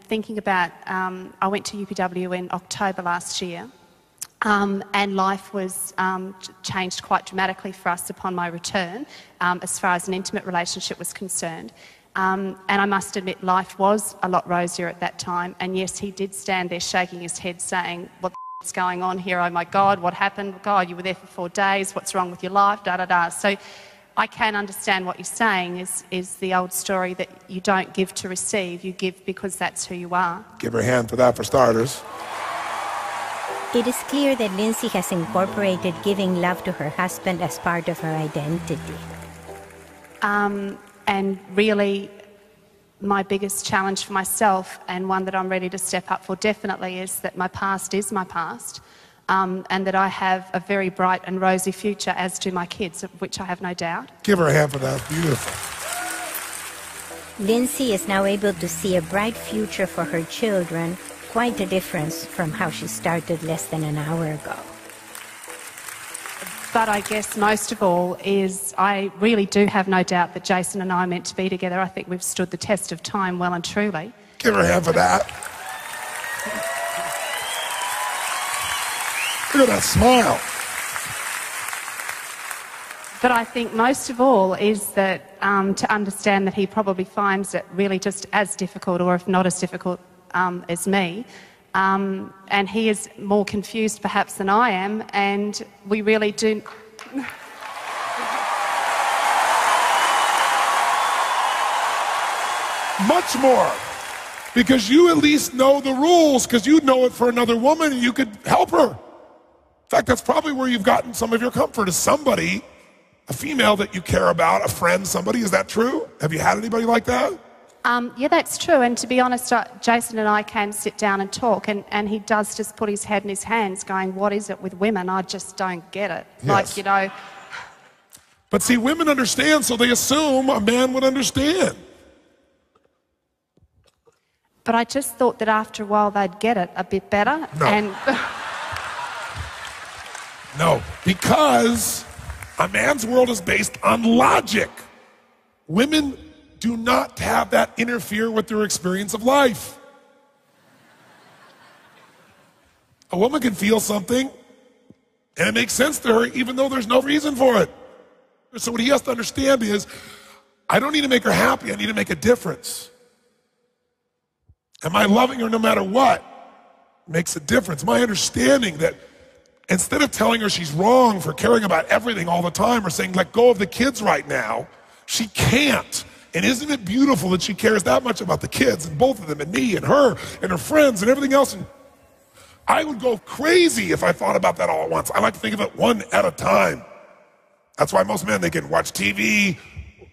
thinking about, I went to UPW in October last year, and life was changed quite dramatically for us upon my return, as far as an intimate relationship was concerned. And I must admit, life was a lot rosier at that time, and yes, he did stand there shaking his head saying, what the f*** is going on here? Oh my God, what happened? God, you were there for 4 days, what's wrong with your life, da-da-da. So I can understand what you're saying is the old story that you don't give to receive, you give because that's who you are. Give her a hand for that for starters. It is clear that Lindsay has incorporated giving love to her husband as part of her identity. And really, my biggest challenge for myself, and one that I'm ready to step up for definitely, is that my past is my past, and that I have a very bright and rosy future, as do my kids, of which I have no doubt. Give her a hand for that. Beautiful. Lindsay is now able to see a bright future for her children, quite a difference from how she started less than an hour ago. But I guess most of all is I really do have no doubt that Jason and I are meant to be together. I think we've stood the test of time well and truly. Give her a hand for that. Look at that smile. But I think most of all is that to understand that he probably finds it really just as difficult, or if not as difficult as me. And he is more confused perhaps than I am, and we really do... Much more, because you at least know the rules, because you know it for another woman and you could help her. In fact, that's probably where you've gotten some of your comfort, is somebody, a female that you care about, a friend, somebody. Is that true? Have you had anybody like that? Yeah, that's true. And to be honest, Jason and I can sit down and talk, and he does just put his head in his hands going, what is it with women? I just don't get it. Yes. Like, you know. But see, women understand, so they assume a man would understand. But I just thought that after a while they'd get it a bit better. No. And No, because a man's world is based on logic. Women do not have that interfere with their experience of life. A woman can feel something and it makes sense to her even though there's no reason for it. So what he has to understand is, I don't need to make her happy, I need to make a difference. Am I loving her no matter what? Makes a difference. My understanding that instead of telling her she's wrong for caring about everything all the time, or saying let go of the kids right now, she can't. And isn't it beautiful that she cares that much about the kids, and both of them, and me, and her, and her friends, and everything else? And I would go crazy if I thought about that all at once. I like to think of it one at a time. That's why most men, they can watch TV,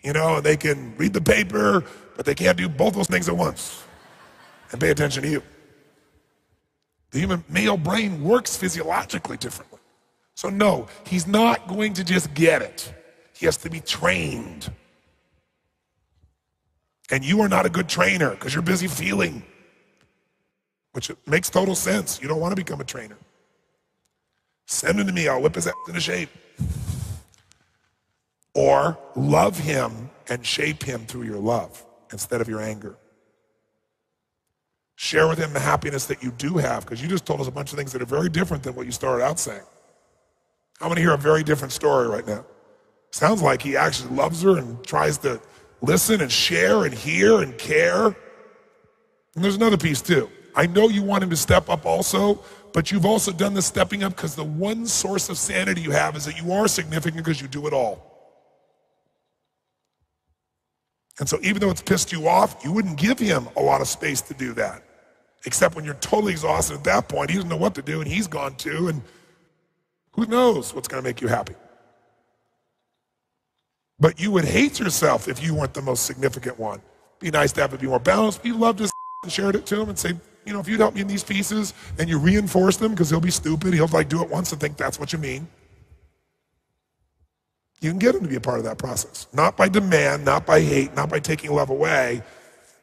you know, they can read the paper, but they can't do both those things at once and pay attention to you. The human male brain works physiologically differently. So no, he's not going to just get it. He has to be trained. And you are not a good trainer because you're busy feeling, which makes total sense. You don't want to become a trainer. Send him to me, I'll whip his ass into shape. Or love him and shape him through your love instead of your anger. Share with him the happiness that you do have, because you just told us a bunch of things that are very different than what you started out saying. I want to hear a very different story right now. Sounds like he actually loves her and tries to listen and share and hear and care. And there's another piece too. I know you want him to step up also, but you've also done the stepping up because the one source of sanity you have is that you are significant because you do it all. And so even though it's pissed you off, you wouldn't give him a lot of space to do that. Except when you're totally exhausted at that point, he doesn't know what to do and he's gone too, and who knows what's gonna make you happy. But you would hate yourself if you weren't the most significant one. Be nice to have it be more balanced. You loved his and shared it to him and say, you know, if you'd help me in these pieces, and you reinforce them, because he'll be stupid, he'll like do it once and think that's what you mean. You can get him to be a part of that process. Not by demand, not by hate, not by taking love away,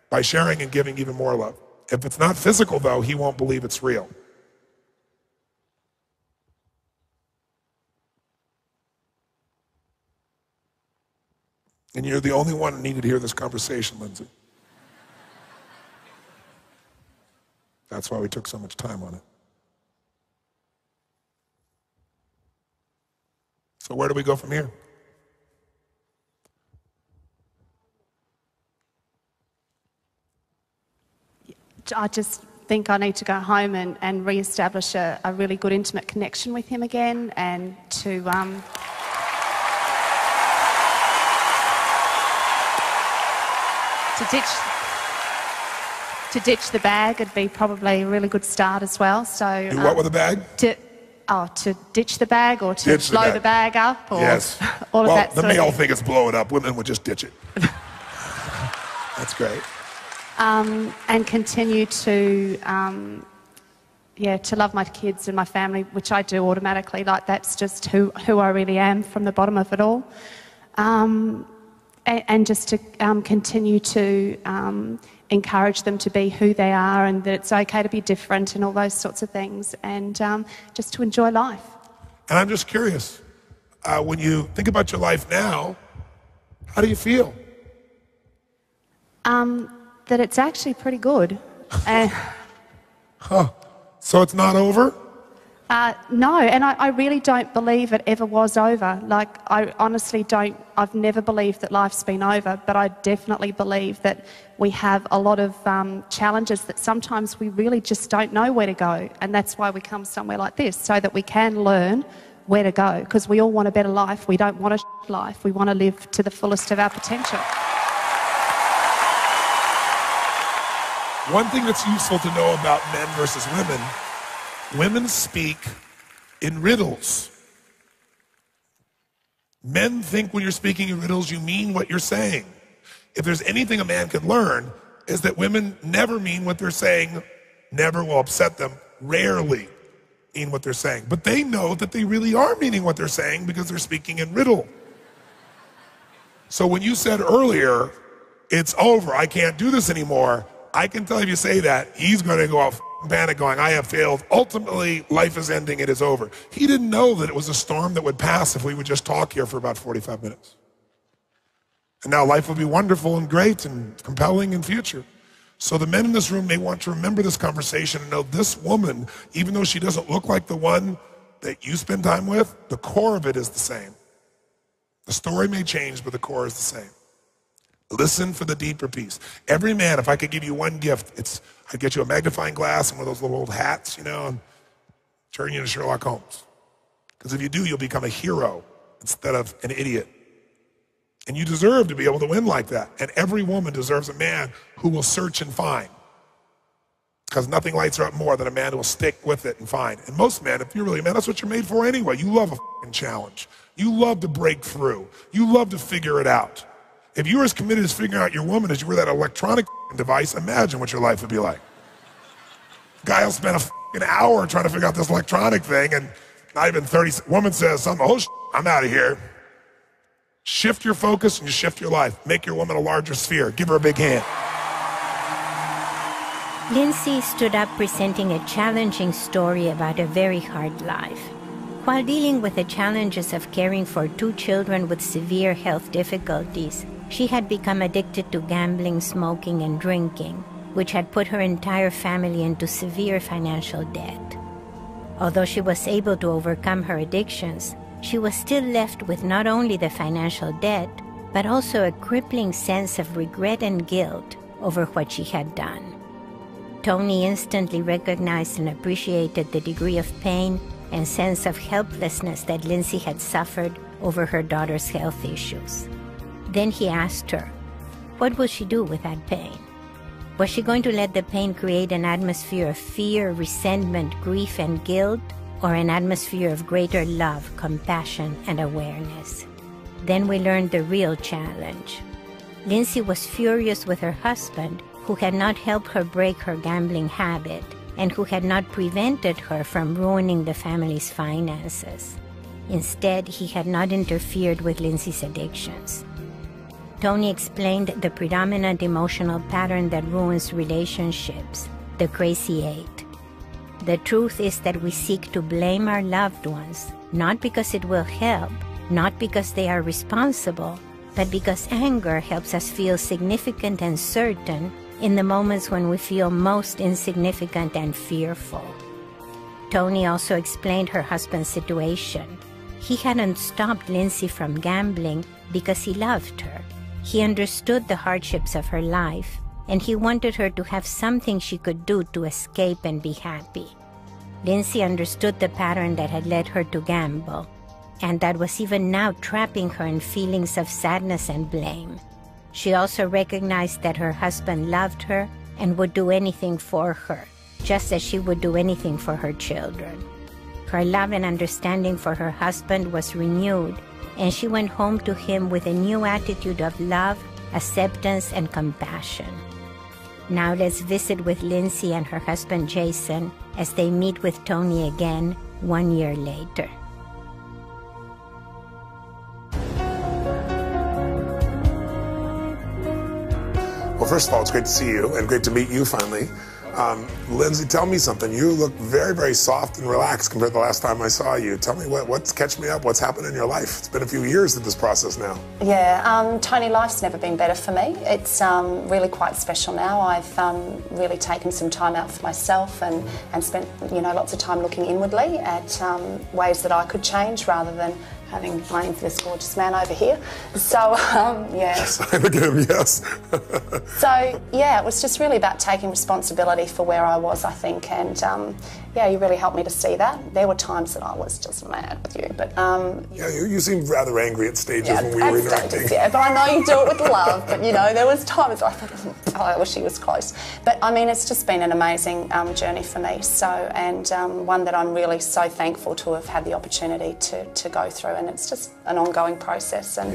by sharing and giving even more love. If it's not physical though, he won't believe it's real. And you're the only one who needed to hear this conversation, Lindsay. That's why we took so much time on it. So where do we go from here? I just think I need to go home and re-establish a really good intimate connection with him again, and to ditch the bag would be probably a really good start as well. So do what with the bag? To ditch the bag, or to blow the bag up, or yes. all of that. The male thing is blow it up. Women would just ditch it. That's great. And continue to love my kids and my family, which I do automatically. Like, that's just who I really am from the bottom of it all. And just to continue to encourage them to be who they are, and that it's okay to be different and all those sorts of things, and just to enjoy life. And I'm just curious, When you think about your life now, how do you feel? That it's actually pretty good. So it's not over? No, and I really don't believe it ever was over. Like, I honestly don't, I've never believed that life's been over, but I definitely believe that we have a lot of challenges that sometimes we really just don't know where to go, and that's why we come somewhere like this, so that we can learn where to go, because we all want a better life. We don't want a life. We want to live to the fullest of our potential. One thing that's useful to know about men versus women, women speak in riddles. Men think when you're speaking in riddles, you mean what you're saying. If there's anything a man can learn, is that women never mean what they're saying, never will upset them, rarely mean what they're saying. But they know that they really are meaning what they're saying because they're speaking in riddle. So when you said earlier, it's over, I can't do this anymore, I can tell if you say that, he's going to go off panic going, I have failed. Ultimately, life is ending, it is over. He didn't know that it was a storm that would pass if we would just talk here for about 45 minutes. And now life will be wonderful and great and compelling in future. So the men in this room may want to remember this conversation and know this woman, even though she doesn't look like the one that you spend time with, the core of it is the same. The story may change, but the core is the same. Listen for the deeper piece. Every man, if I could give you one gift, I'd get you a magnifying glass and one of those little old hats, and turn you into Sherlock Holmes. Because if you do, you'll become a hero instead of an idiot. And you deserve to be able to win like that. And every woman deserves a man who will search and find. Because nothing lights her up more than a man who will stick with it and find. And most men, if you're really a man, that's what you're made for anyway. You love a fucking challenge. You love to break through. You love to figure it out. If you were as committed as figuring out your woman as you were that electronic device, imagine what your life would be like. Guy will spend an hour trying to figure out this electronic thing, and not even 30, woman says something, I'm out of here. Shift your focus and you shift your life. Make your woman a larger sphere. Give her a big hand. Lindsay stood up presenting a challenging story about a very hard life. While dealing with the challenges of caring for 2 children with severe health difficulties, she had become addicted to gambling, smoking, and drinking, which had put her entire family into severe financial debt. Although she was able to overcome her addictions, she was still left with not only the financial debt, but also a crippling sense of regret and guilt over what she had done. Tony instantly recognized and appreciated the degree of pain and sense of helplessness that Lindsay had suffered over her daughter's health issues. Then he asked her, what will she do with that pain? Was she going to let the pain create an atmosphere of fear, resentment, grief, and guilt, or an atmosphere of greater love, compassion, and awareness? Then we learned the real challenge. Lindsay was furious with her husband, who had not helped her break her gambling habit, and who had not prevented her from ruining the family's finances. Instead, he had not interfered with Lindsay's addictions. Tony explained the predominant emotional pattern that ruins relationships, the crazy 8. The truth is that we seek to blame our loved ones, not because it will help, not because they are responsible, but because anger helps us feel significant and certain in the moments when we feel most insignificant and fearful. Tony also explained her husband's situation. He hadn't stopped Lindsay from gambling because he loved her. He understood the hardships of her life, and he wanted her to have something she could do to escape and be happy. Lindsay understood the pattern that had led her to gamble, and that was even now trapping her in feelings of sadness and blame. She also recognized that her husband loved her and would do anything for her, just as she would do anything for her children. Her love and understanding for her husband was renewed, and she went home to him with a new attitude of love, acceptance, and compassion. Now let's visit with Lindsay and her husband Jason as they meet with Tony again 1 year later. Well, first of all, it's great to see you and great to meet you finally. Lindsay, tell me something. You look very, very soft and relaxed compared to the last time I saw you. Tell me what's catch me up. What's happened in your life? It's been a few years of this process now. Yeah, Tony, life's never been better for me. It's really quite special now. I've really taken some time out for myself and spent, you know, lots of time looking inwardly at ways that I could change rather than having blame for this gorgeous man over here. So, yeah. Look at him, yes. So, yeah, it was just really about taking responsibility for where I was, I think, and yeah, you really helped me to see that. There were times that I was just mad with you, but... yeah, you seemed rather angry at stages yeah, when we were interacting. Yeah, but I know you do it with love, but, you know, there was times I thought, oh, I wish he was close. But, I mean, it's just been an amazing journey for me, so, and one that I'm really so thankful to have had the opportunity to go through, and it's just an ongoing process, and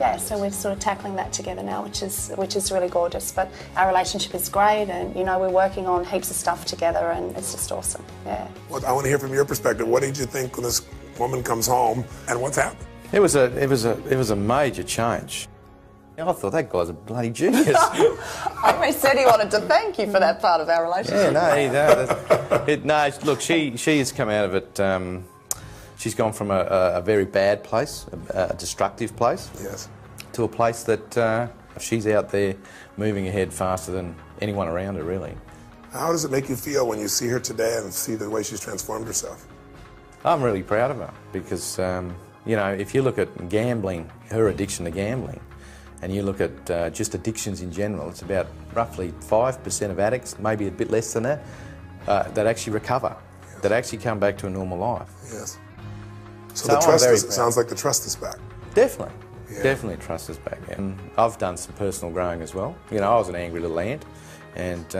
yeah, so we're sort of tackling that together now, which is really gorgeous. But our relationship is great, and you know we're working on heaps of stuff together, and it's just awesome. Yeah. Well, I want to hear from your perspective. What did you think when this woman comes home, and what's happened? It was a major change. I thought that guy's a bloody genius. I always said he wanted to thank you for that part of our relationship. Yeah, no, look, she has come out of it. She's gone from a very bad place, a destructive place, yes, to a place that she's out there moving ahead faster than anyone around her, really. How does it make you feel when you see her today and see the way she's transformed herself? I'm really proud of her because, you know, if you look at gambling, her addiction to gambling, and you look at just addictions in general, it's about roughly 5% of addicts, maybe a bit less than that, that actually recover, yes, that actually come back to a normal life. Yes. So the trust sounds like the trust is back. Definitely. Yeah. Definitely trust is back. And I've done some personal growing as well. You know, I was an angry little ant, and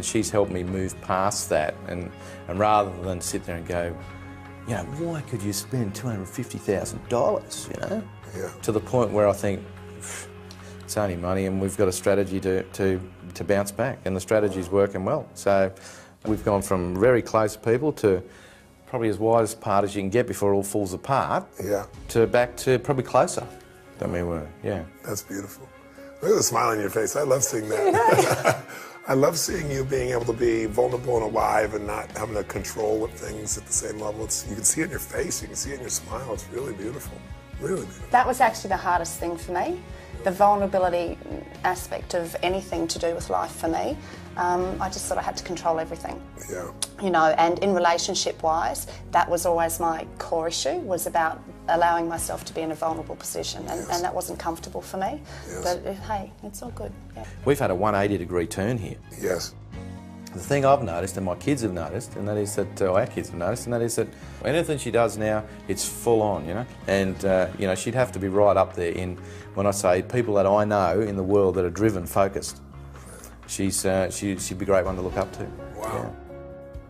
she's helped me move past that. And rather than sit there and go, you know, why could you spend $250,000, you know? Yeah. To the point where I think, it's only money and we've got a strategy to bounce back. And the strategy's working well. So we've gone from very close people to probably as wide apart as you can get before it all falls apart, yeah, to back to probably closer than we were, yeah. That's beautiful. Look at the smile on your face. I love seeing that. I love seeing you being able to be vulnerable and alive and not having to control with things at the same level. You can see it in your face, you can see it in your smile. It's really beautiful, really beautiful. That was actually the hardest thing for me. The vulnerability aspect of anything to do with life for me. I just sort of had to control everything. Yeah. You know, and in relationship-wise, that was always my core issue, was about allowing myself to be in a vulnerable position, and, and that wasn't comfortable for me. Yes. But hey, it's all good. Yeah. We've had a 180-degree turn here. Yes. The thing I've noticed, and my kids have noticed, and that is that, our kids have noticed, and that is that anything she does now, it's full on, you know? And, you know, she'd have to be right up there in, when I say people that I know in the world that are driven, focused. She'd be a great one to look up to. Wow. Yeah.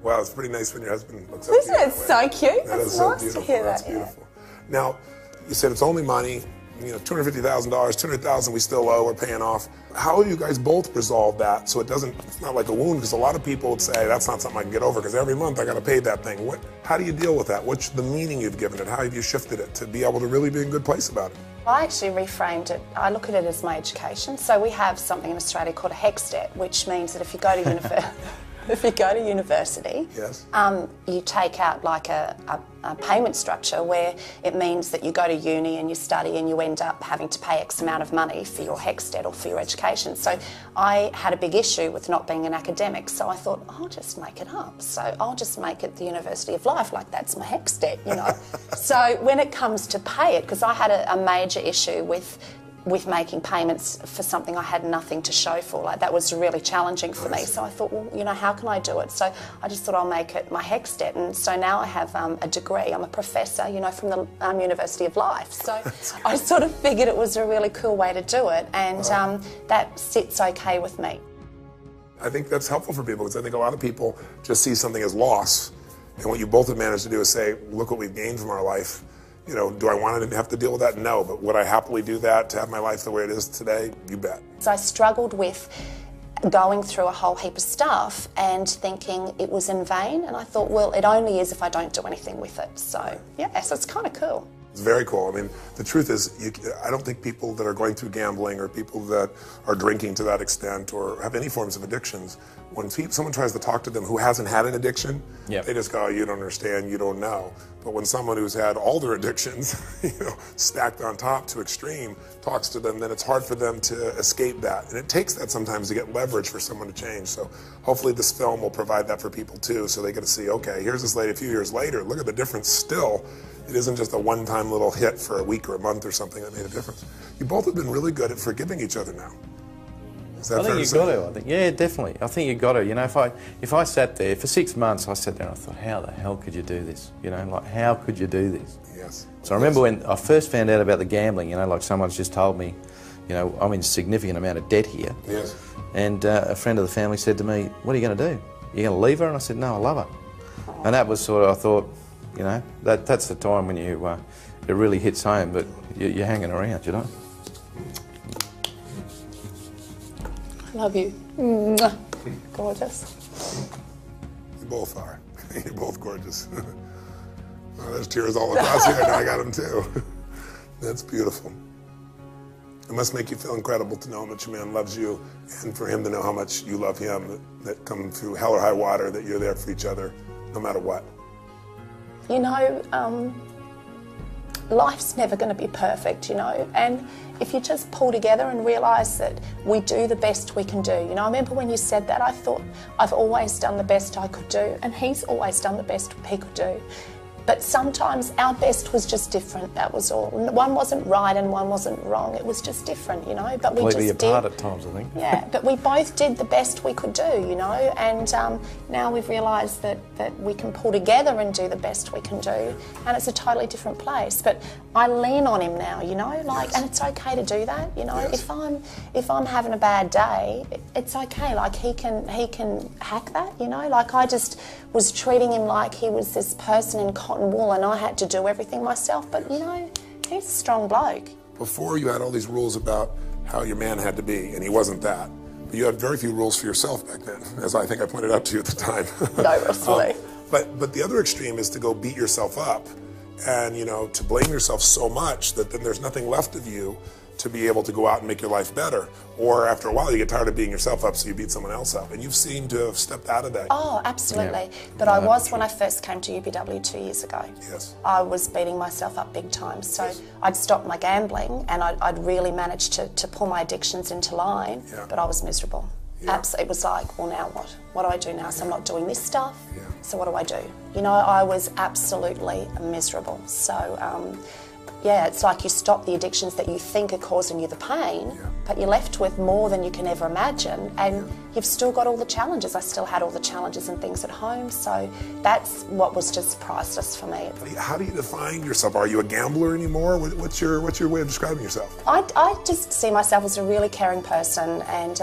Wow, it's pretty nice when your husband looks up to you. Isn't it so cute? That's nice so beautiful. to hear That's that. beautiful. Yeah. Now, you said it's only money. You know, $250,000, $200,000 we still owe, we're paying off. How do you guys both resolve that so it's not like a wound? Because a lot of people would say, that's not something I can get over because every month I got to pay that thing. How do you deal with that? What's the meaning you've given it? How have you shifted it to be able to really be in a good place about it? I actually reframed it. I look at it as my education. So we have something in Australia called a HECS debt, which means that if you go to university, yes, you take out like a payment structure where it means that you go to uni and you study and you end up having to pay X amount of money for your HECS debt or for your education. So I had a big issue with not being an academic, so I thought, I'll just make it up. So I'll just make it the University of Life, like that's my HECS debt, you know. So when it comes to pay it, because I had a major issue with making payments for something I had nothing to show for. Like, that was really challenging for me. So I thought, well, you know, how can I do it? So I just thought I'll make it my HECS debt. And so now I have a degree. I'm a professor, you know, from the University of Life. So I sort of figured it was a really cool way to do it. And that sits okay with me. I think that's helpful for people because I think a lot of people just see something as loss. And what you both have managed to do is say, look what we've gained from our life. You know, do I want to have to deal with that? No, but would I happily do that to have my life the way it is today? You bet. So I struggled with going through a whole heap of stuff and thinking it was in vain, and I thought, well, it only is if I don't do anything with it. So, yeah, so it's kind of cool. It's very cool. I mean, the truth is, I don't think people that are going through gambling or people that are drinking to that extent or have any forms of addictions when someone tries to talk to them who hasn't had an addiction, Yep. they just go, "Oh, you don't understand, you don't know." But when someone who's had all their addictions, stacked on top to extreme, talks to them, then it's hard for them to escape that. And it takes that sometimes to get leverage for someone to change. So hopefully this film will provide that for people too, so they get to see, okay, here's this lady a few years later, look at the difference still. It isn't just a one-time little hit for a week or a month or something that made a difference. You both have been really good at forgiving each other now. Is that I fair think to you've say? got to. I think, yeah, definitely. I think you've got to. You know, if I sat there for 6 months, I sat there and I thought, how the hell could you do this? You know, like how could you do this? Yes. So I remember when I first found out about the gambling. You know, like someone's just told me, you know, I'm in a significant amount of debt here. Yes. And a friend of the family said to me, "What are you going to do? You're going to leave her?" And I said, "No, I love her." And that was sort of, I thought, you know, that's the time when you it really hits home. But you're hanging around, you know. Love you. Mwah. Gorgeous. You both are. You're both gorgeous. Oh, there's tears all across here, and I got them too. That's beautiful. It must make you feel incredible to know how much your man loves you, and for him to know how much you love him, that come through hell or high water, that you're there for each other, no matter what. You know, life's never going to be perfect, you know, and if you just pull together and realise that we do the best we can do. You know, I remember when you said that, I thought, I've always done the best I could do, and he's always done the best he could do. But sometimes our best was just different, that was all. One wasn't right and one wasn't wrong, it was just different, you know. But we Completely just apart did. at times, I think. Yeah, but we both did the best we could do, you know, and now we've realised that we can pull together and do the best we can do, and it's a totally different place. But I lean on him now, you know, like, and it's okay to do that, you know. Yes. If I'm having a bad day, it's okay. Like he can hack that, you know. Like I just was treating him like he was this person in cotton wool, and I had to do everything myself. But you know, he's a strong bloke. Before, you had all these rules about how your man had to be, and he wasn't that. But you had very few rules for yourself back then, as I think I pointed out to you at the time. No, Russell. But the other extreme is to go beat yourself up, and you know, to blame yourself so much that then there's nothing left of you to be able to go out and make your life better. Or after a while, you get tired of beating yourself up, so you beat someone else up. And you've seemed to have stepped out of that. Oh, absolutely. Yeah. But I was when I first came to UPW 2 years ago. Yes. I was beating myself up big time. So I'd stopped my gambling, and I'd really managed to pull my addictions into line, but I was miserable. Yeah. It was like, well, now what? What do I do now? So I'm not doing this stuff. Yeah. So what do I do? You know, I was absolutely miserable. So, yeah, it's like you stop the addictions that you think are causing you the pain, but you're left with more than you can ever imagine, and you've still got all the challenges. I still had all the challenges and things at home, so that's what was just priceless for me. How do you define yourself? Are you a gambler anymore? What's your way of describing yourself? I just see myself as a really caring person, and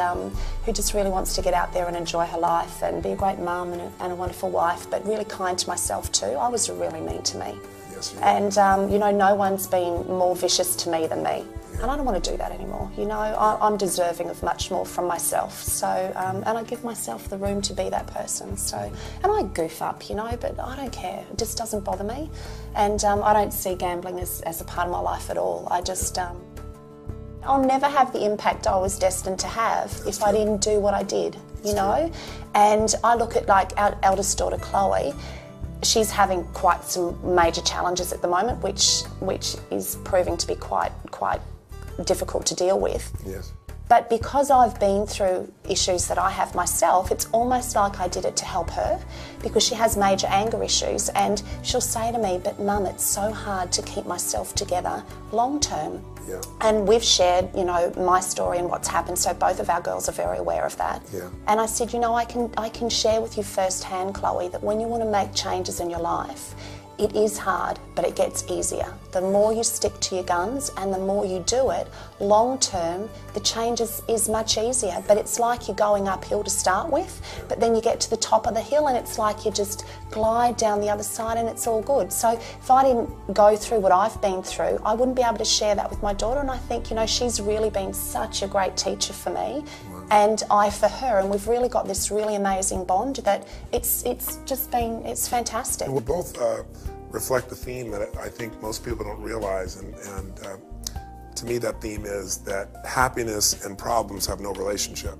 who just really wants to get out there and enjoy her life and be a great mum and a wonderful wife, but really kind to myself too. I was really mean to me. And, you know, no one's been more vicious to me than me. And I don't want to do that anymore. You know, I'm deserving of much more from myself. So, and I give myself the room to be that person. So, and I goof up, you know, but I don't care. It just doesn't bother me. And I don't see gambling as a part of my life at all. I just, I'll never have the impact I was destined to have if I didn't do what I did, you know. And I look at, like, our eldest daughter, Chloe. She's having quite some major challenges at the moment, which is proving to be quite difficult to deal with. Yes. But because I've been through issues that I have myself, it's almost like I did it to help her, because she has major anger issues, and she'll say to me, "But Mum, it's so hard to keep myself together long term." Yeah. And we've shared, you know, my story and what's happened, so both of our girls are very aware of that. Yeah. And I said, you know, I can share with you firsthand, Chloe, that when you want to make changes in your life, it is hard, but it gets easier. The more you stick to your guns and the more you do it, long term, the change is much easier. But it's like you're going uphill to start with, but then you get to the top of the hill and it's like you just glide down the other side and it's all good. So if I didn't go through what I've been through, I wouldn't be able to share that with my daughter. And I think, you know, she's really been such a great teacher for me. And I for her, and we've really got this really amazing bond that it's just been, it's fantastic. And we both reflect the theme that I think most people don't realize, and to me that theme is that happiness and problems have no relationship.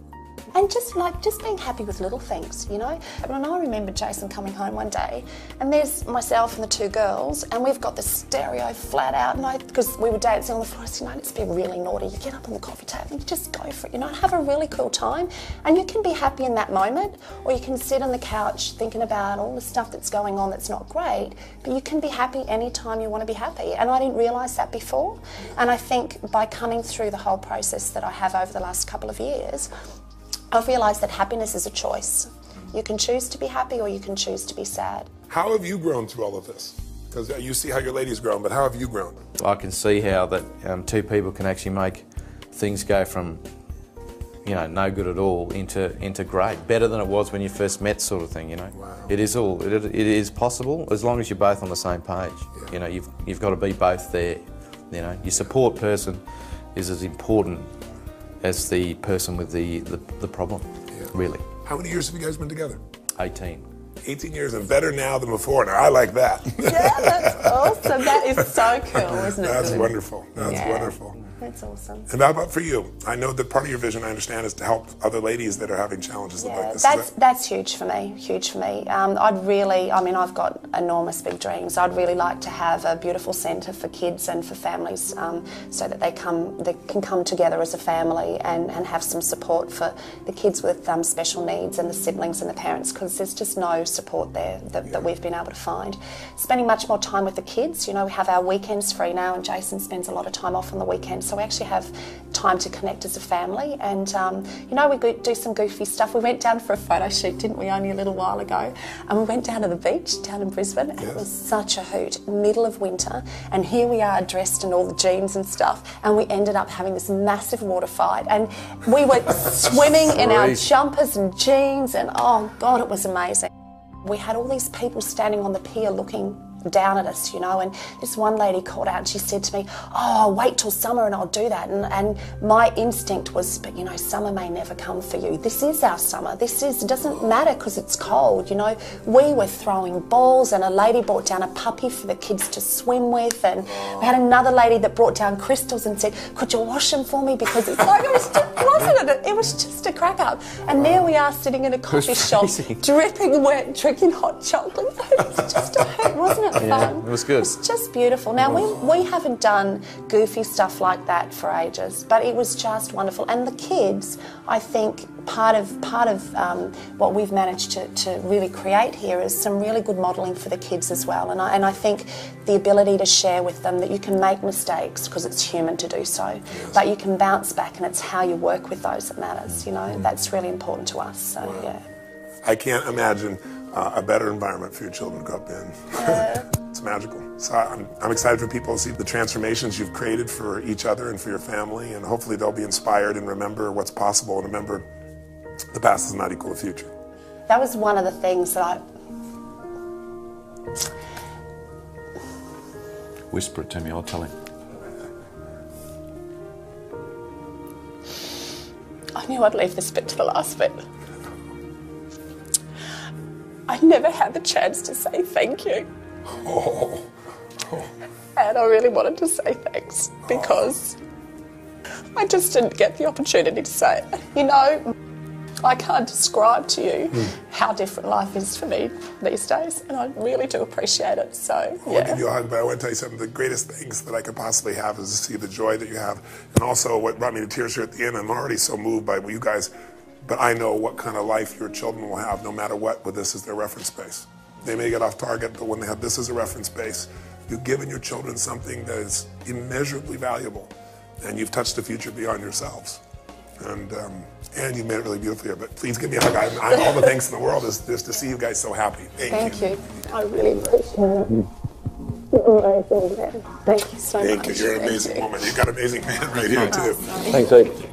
And just being happy with little things, you know. And I remember Jason coming home one day, and there's myself and the two girls, and we've got the stereo flat out, and because we were dancing on the floor, I said, let's be really naughty. You get up on the coffee table and you just go for it, you know, and have a really cool time. And you can be happy in that moment, or you can sit on the couch thinking about all the stuff that's going on that's not great, but you can be happy anytime you want to be happy. And I didn't realise that before. And I think by coming through the whole process that I have over the last couple of years, I've realised that happiness is a choice. You can choose to be happy or you can choose to be sad. How have you grown through all of this? Because you see how your lady's grown, but how have you grown? I can see how that two people can actually make things go from, you know, no good at all into great, better than it was when you first met, sort of thing. You know, wow. It is possible as long as you're both on the same page. Yeah. You know, you've got to be both there. You know, your support person is as important as the person with the problem, yeah. Really. How many years have you guys been together? 18. 18 years and better now than before. Now, I like that. Yeah, that's awesome. That is so cool, isn't it? That's wonderful. That's wonderful. That's awesome. And how about for you? I know that part of your vision, I understand, is to help other ladies that are having challenges like this. That's huge for me, huge for me. I've got enormous big dreams. I'd really like to have a beautiful centre for kids and for families so that they can come together as a family and have some support for the kids with special needs and the siblings and the parents, because there's just no support there that we've been able to find. Spending much more time with the kids. You know, we have our weekends free now, and Jason spends a lot of time off on the weekends. So we actually have time to connect as a family, and you know, we do some goofy stuff. We went down for a photo shoot, didn't we, only a little while ago, and we went down to the beach down in Brisbane, and it was such a hoot, middle of winter, and here we are dressed in all the jeans and stuff, and we ended up having this massive water fight, and we were swimming in our jumpers and jeans, and oh God, it was amazing. We had all these people standing on the pier looking down at us, you know, and this one lady called out and she said to me, oh, I'll wait till summer and I'll do that. And my instinct was, but you know, summer may never come for you. This is our summer. It doesn't matter because it's cold, you know. We were throwing balls, and a lady brought down a puppy for the kids to swim with, and we had another lady that brought down crystals and said, could you wash them for me, because it's like, it was just a crack up. And there we are sitting in a coffee shop, dripping wet, drinking hot chocolate. It was just a hoot, wasn't it? Yeah, fun. it was good. It's just beautiful. Now, we haven't done goofy stuff like that for ages, but it was just wonderful. And the kids, I think, part of what we've managed to really create here is some really good modelling for the kids as well. And I think the ability to share with them that you can make mistakes, because it's human to do so, but you can bounce back, and it's how you work with those that matters. You know, that's really important to us. So yeah. I can't imagine a better environment for your children to grow up in. It's magical. So I'm excited for people to see the transformations you've created for each other and for your family, and hopefully they'll be inspired and remember what's possible, and remember the past is not equal to the future. That was one of the things that Whisper it to me, I'll tell him. I knew I'd leave this bit to the last bit. I never had the chance to say thank you. And I really wanted to say thanks, because I just didn't get the opportunity to say it. You know, I can't describe to you how different life is for me these days, and I really do appreciate it. So, yeah. I'll give you a hug, but I want to tell you something. The greatest things that I could possibly have is to see the joy that you have, and also what brought me to tears here at the end. I'm already so moved by you guys. But I know what kind of life your children will have no matter what, with this as their reference base. They may get off target, but when they have this as a reference base, you've given your children something that is immeasurably valuable, and you've touched the future beyond yourselves. And you made it really beautiful here. But please give me a hug. All the thanks in the world is just to see you guys so happy. Thank you. I really appreciate it. Amazing man. Thank you so much. Thank you. You're an amazing woman. You've got an amazing man right here, too. Thanks, Eve.